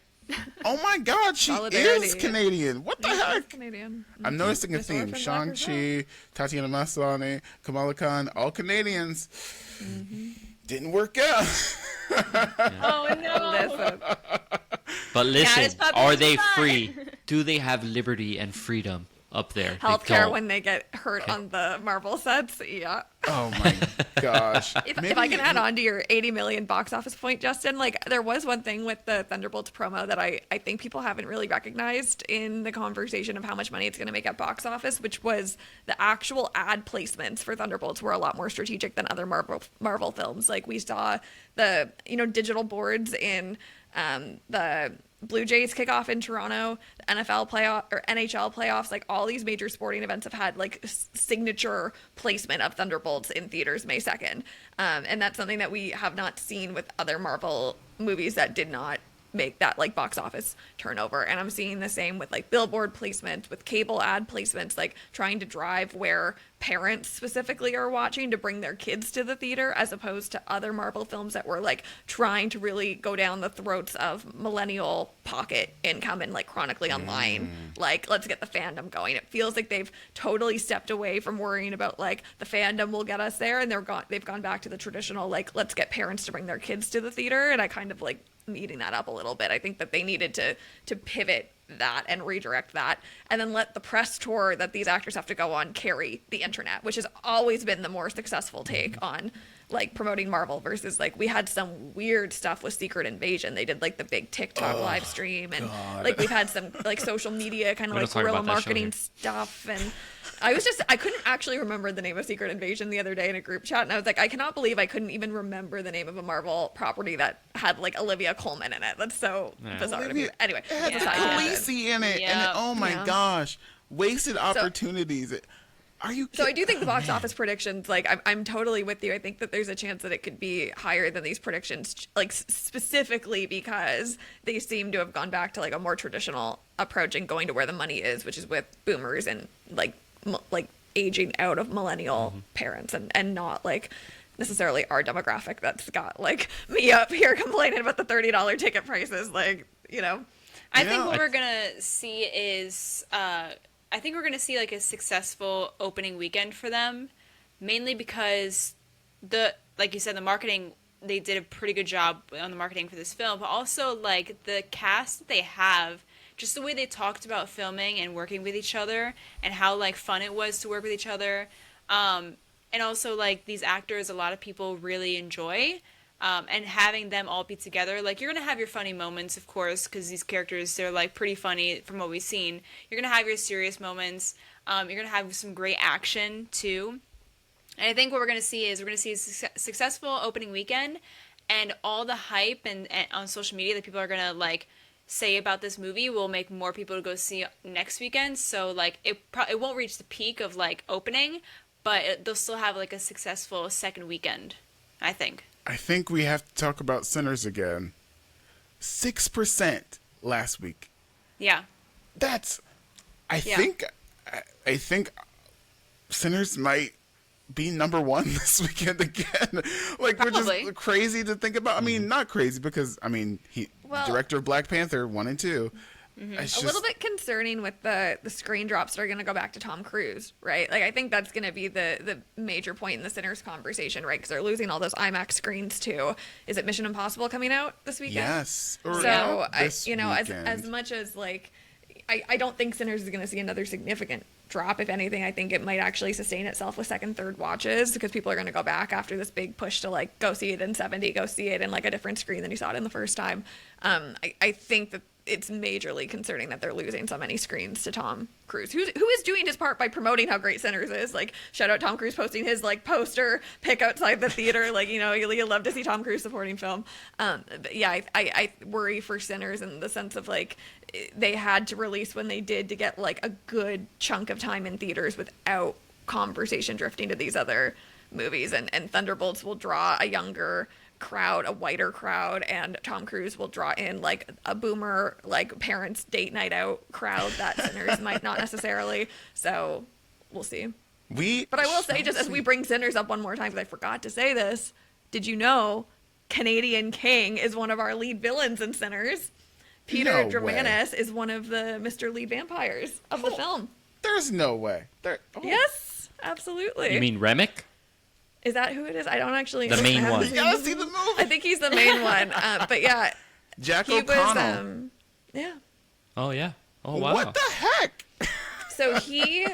Oh my God, she Solidarity. is Canadian. What the She's heck? Canadian. I'm noticing a Miss theme. Orphan Black Shang-Chi, Tatiana Maslany, Kamala Khan, all Canadians. Didn't work out. Oh no. Listen, But listen, is popular are they spy. free? Do they have liberty and freedom up there? They healthcare don't. when they get hurt on the Marvel sets. Yeah. Oh my gosh. If I can add on to your 80 million box office point, Justin, like there was one thing with the Thunderbolts promo that I think people haven't really recognized in the conversation of how much money it's going to make at box office, which was the actual ad placements for Thunderbolts were a lot more strategic than other Marvel films. Like we saw the, digital boards in the Blue Jays kickoff in Toronto, the NFL playoff or NHL playoffs, like all these major sporting events have had like signature placement of Thunderbolts in theaters May 2nd. And that's something that we have not seen with other Marvel movies that did not make that like box office turnover. And I'm seeing the same with like billboard placement, with cable ad placements, like trying to drive where parents specifically are watching to bring their kids to the theater, as opposed to other Marvel films that were like trying to really go down the throats of millennial pocket income and like chronically online. Like, let's get the fandom going. It feels like they've totally stepped away from worrying about like the fandom will get us there, and they've gone back to the traditional like, let's get parents to bring their kids to the theater. And I kind of like am eating that up a little bit. I think that they needed to pivot that and redirect that, and then let the press tour that these actors have to go on carry the internet, which has always been the more successful take on like promoting Marvel versus like we had some weird stuff with Secret Invasion. They did like the big TikTok live stream, and like we've had some like social media kind of We're like gonna talk guerrilla about that show marketing here. stuff. And I couldn't actually remember the name of Secret Invasion the other day in a group chat, and I was like, I cannot believe I couldn't even remember the name of a Marvel property that had like Olivia Colman in it. That's so bizarre to me. Anyway, It had that's a side tangent. Khaleesi in it, and Yeah. oh my Yeah. gosh, wasted opportunities. Are you? So I do think the box office predictions, like I'm totally with you. I think that there's a chance that it could be higher than these predictions, like specifically because they seem to have gone back to like a more traditional approach and going to where the money is, which is with boomers and like aging out of millennial parents, and not like necessarily our demographic that's got like me up here complaining about the $30 ticket prices, like. I think what we're gonna see is, I think we're gonna see like a successful opening weekend for them, mainly because like you said, the marketing, they did a pretty good job on the marketing for this film, but also like the cast that they have, just the way they talked about filming and working with each other, and how like fun it was to work with each other, and also like these actors, a lot of people really enjoy. And having them all be together, like you're gonna have your funny moments, of course, because these characters, they're like pretty funny from what we've seen. You're gonna have your serious moments. You're gonna have some great action too. And I think what we're gonna see is a successful opening weekend, and all the hype and on social media that people are gonna like say about this movie will make more people to go see next weekend. So like it won't reach the peak of like opening, but they'll still have like a successful second weekend, I think. I think we have to talk about Sinners again. 6% last week. Yeah. That's, I think Sinners might be number one this weekend again. Like, Probably. which is crazy to think about. I mean, not crazy because, I mean, director of Black Panther 1 and 2. A little bit concerning with the screen drops that are going to go back to Tom Cruise, right? Like, I think that's going to be the major point in the Sinners conversation, right? Because they're losing all those IMAX screens too. Is it Mission Impossible coming out this weekend? Yes. Or So, this as much as like, I don't think Sinners is going to see another significant drop. If anything, I think it might actually sustain itself with second, third watches, because people are going to go back after this big push to like go see it in 70, go see it in like a different screen than you saw it in the first time. I think that it's majorly concerning that they're losing so many screens to Tom Cruise, who is doing his part by promoting how great Sinners is. Like, shout out Tom Cruise posting his like poster pic outside the theater. Like, you love to see Tom Cruise supporting film. But yeah, I worry for Sinners in the sense of like they had to release when they did to get like a good chunk of time in theaters without conversation drifting to these other movies, and Thunderbolts will draw a younger crowd, a whiter crowd, and Tom Cruise will draw in like a boomer, like parents date night out crowd that Sinners might not necessarily. So we'll see. But I will say, just as we bring Sinners up one more time, because I forgot to say this, did you know Canadian King is one of our lead villains in Sinners? Peter Dramanis is one of the Mr. Lead vampires of the film. There's no way. Yes, absolutely. You mean Remick? Is that who it is? I don't actually know. The main one. You gotta see the movie. I think he's the main one. But yeah. Jack He O'Connell. was, yeah. Oh, yeah. Oh, wow. What the heck? So he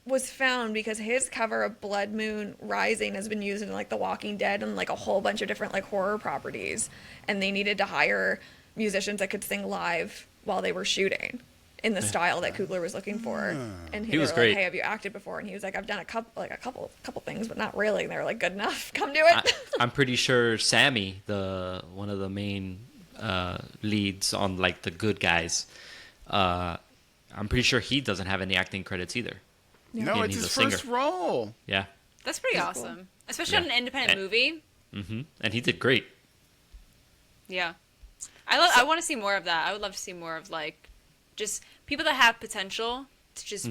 was found because his cover of Blood Moon Rising has been used in like The Walking Dead and like a whole bunch of different like horror properties, and they needed to hire musicians that could sing live while they were shooting in the style that Coogler was looking for. And He was were great. Like, hey, have you acted before? And he was like, I've done a couple things, but not really. And they were like, good enough. Come do it. I'm pretty sure Sammy, one of the main leads on like the good guys, I'm pretty sure he doesn't have any acting credits either. No, And it's he's his a singer. first role. Yeah. That's pretty That's awesome. cool. Especially on an independent movie. Mm-hmm. And he did great. Yeah. I want to see more of that. I would love to see more of like just people that have potential to just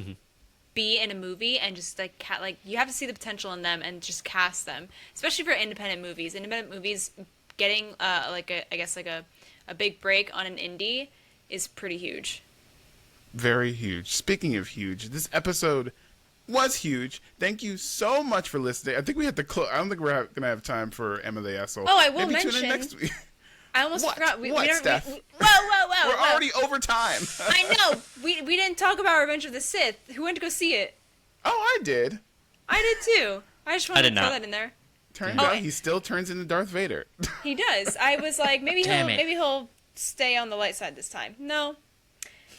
be in a movie, and just like you have to see the potential in them and just cast them, especially for independent movies. Independent movies getting a big break on an indie is pretty huge. Very huge. Speaking of huge, this episode was huge. Thank you so much for listening. I think we have to close. I don't think we're gonna have time for Emma the Asshole. Oh, I will Maybe tune mention- in next week. I almost forgot. Steph? Whoa! We're already over time. I know. We didn't talk about Revenge of the Sith. Who went to go see it? Oh, I did. I did too. I just wanted to throw that in there. Turns out he still turns into Darth Vader. He does. I was like, maybe Damn it. he'll stay on the light side this time. No.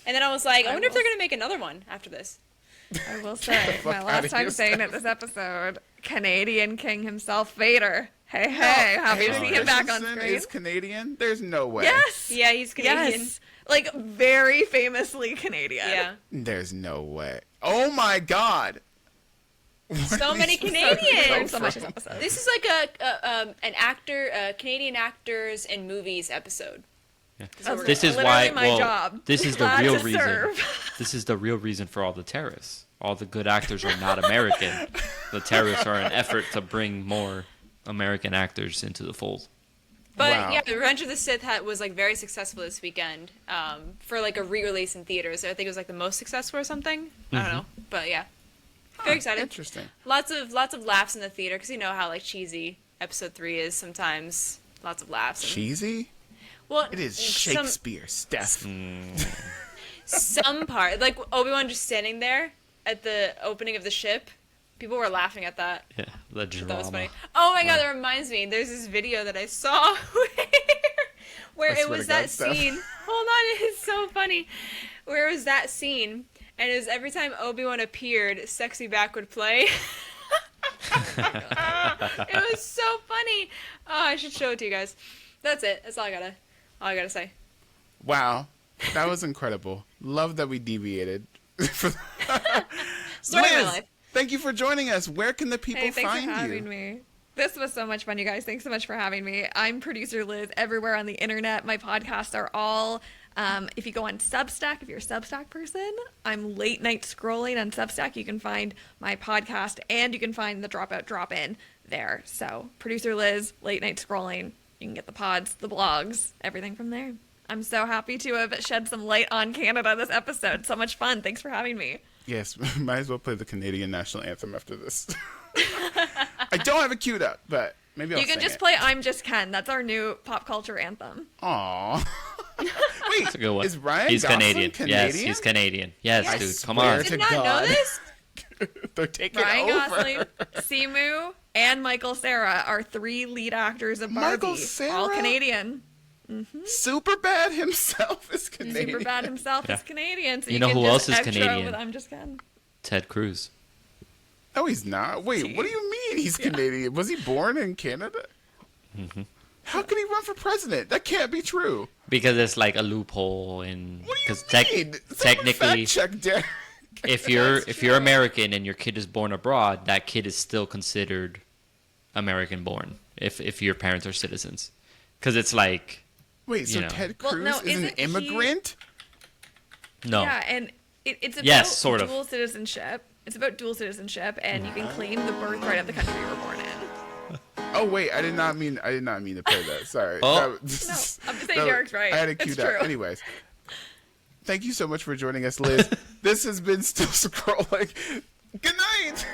And then I was like, I wonder if they're gonna make another one after this. I will say, my outta last time here, saying it this episode, Canadian King himself, Vader. Hey, happy to see him back on Christensen screen. is Canadian? There's no way. Yes. Yeah, he's Canadian. Yes. Like, very famously Canadian. Yeah. There's no way. Oh my God. So many Learned Canadians. so much this episode. This is like an Canadian actors in movies episode. Yeah. That's what we're This doing. is literally why. my Well, job. this is the Glad real to reason. serve. This is the real reason for all the terrorists. All the good actors are not American. The terrorists are an effort to bring more American actors into the fold. But Wow. yeah, the Revenge of the Sith was like very successful this weekend for like a re-release in theaters. I think it was like the most successful or something. I don't know, but yeah, very excited. Interesting. Lots of laughs in the theater because you know how like cheesy Episode 3 is sometimes. Lots of laughs. And, Cheesy? well, It is Shakespeare, Steph. Some part, like Obi-Wan just standing there at the opening of the ship. People were laughing at that. Yeah, the drama. That was funny. Oh my god, that reminds me. There's this video that I saw where I it swear was to God, that Steph. scene. Hold on, it is so funny. Where it was that scene, and it was every time Obi-Wan appeared, Sexy Back would play. It was so funny. Oh, I should show it to you guys. That's it. That's all I gotta say. Wow. That was incredible. Love that we deviated. Story of my Liz, life. thank you for joining us. Where can the people Hey, thanks find for having you? me. This was so much fun, you guys. Thanks so much for having me. I'm producer Liz everywhere on the internet. My podcasts are all, if you go on Substack, if you're a Substack person, I'm late night scrolling on Substack. You can find my podcast and you can find the Dropout Drop-In there. So producer Liz, late night scrolling. You can get the pods, the blogs, everything from there. I'm so happy to have shed some light on Canada this episode. So much fun. Thanks for having me. Yes, might as well play the Canadian national anthem after this. I don't have it queued up, but maybe I'll You can sing just it. play I'm Just Ken. That's our new pop culture anthem. Aw. Wait, That's a good one. is Ryan He's Gosling Canadian. Yes, he's Canadian. Yes, I dude. Come swear on. to Did not know God. this? They're taking Ryan over. Gosling, Simu, and Michael Cera are 3 lead actors of Barbie. Michael Cera? All Canadian. Superbad himself is Canadian. Superbad himself Yeah. is Canadian. So You you know can who just else is extra Canadian? With I'm Just Ken. Ted Cruz. No, he's not. Wait, what do you mean he's Canadian? Was he born in Canada? Mm-hmm. How could he run for president? That can't be true. Because it's like a loophole, and What do you because mean? Someone technically, fact check Derek. if you're American and your kid is born abroad, that kid is still considered American born if your parents are citizens. Because it's like Wait, so you know. Ted Well, Cruz no, is an isn't he- immigrant? no. Yeah, and it's about Yes, sort of. dual citizenship. It's about dual citizenship, and you can claim the birthright of the country you were born in. Oh wait, I did not mean to play that. Sorry. Oh. That No, was- I'm just saying Derek's right. I had it It's queued up. true. Anyways. Thank you so much for joining us, Liz. This has been Still Scrolling. Good night.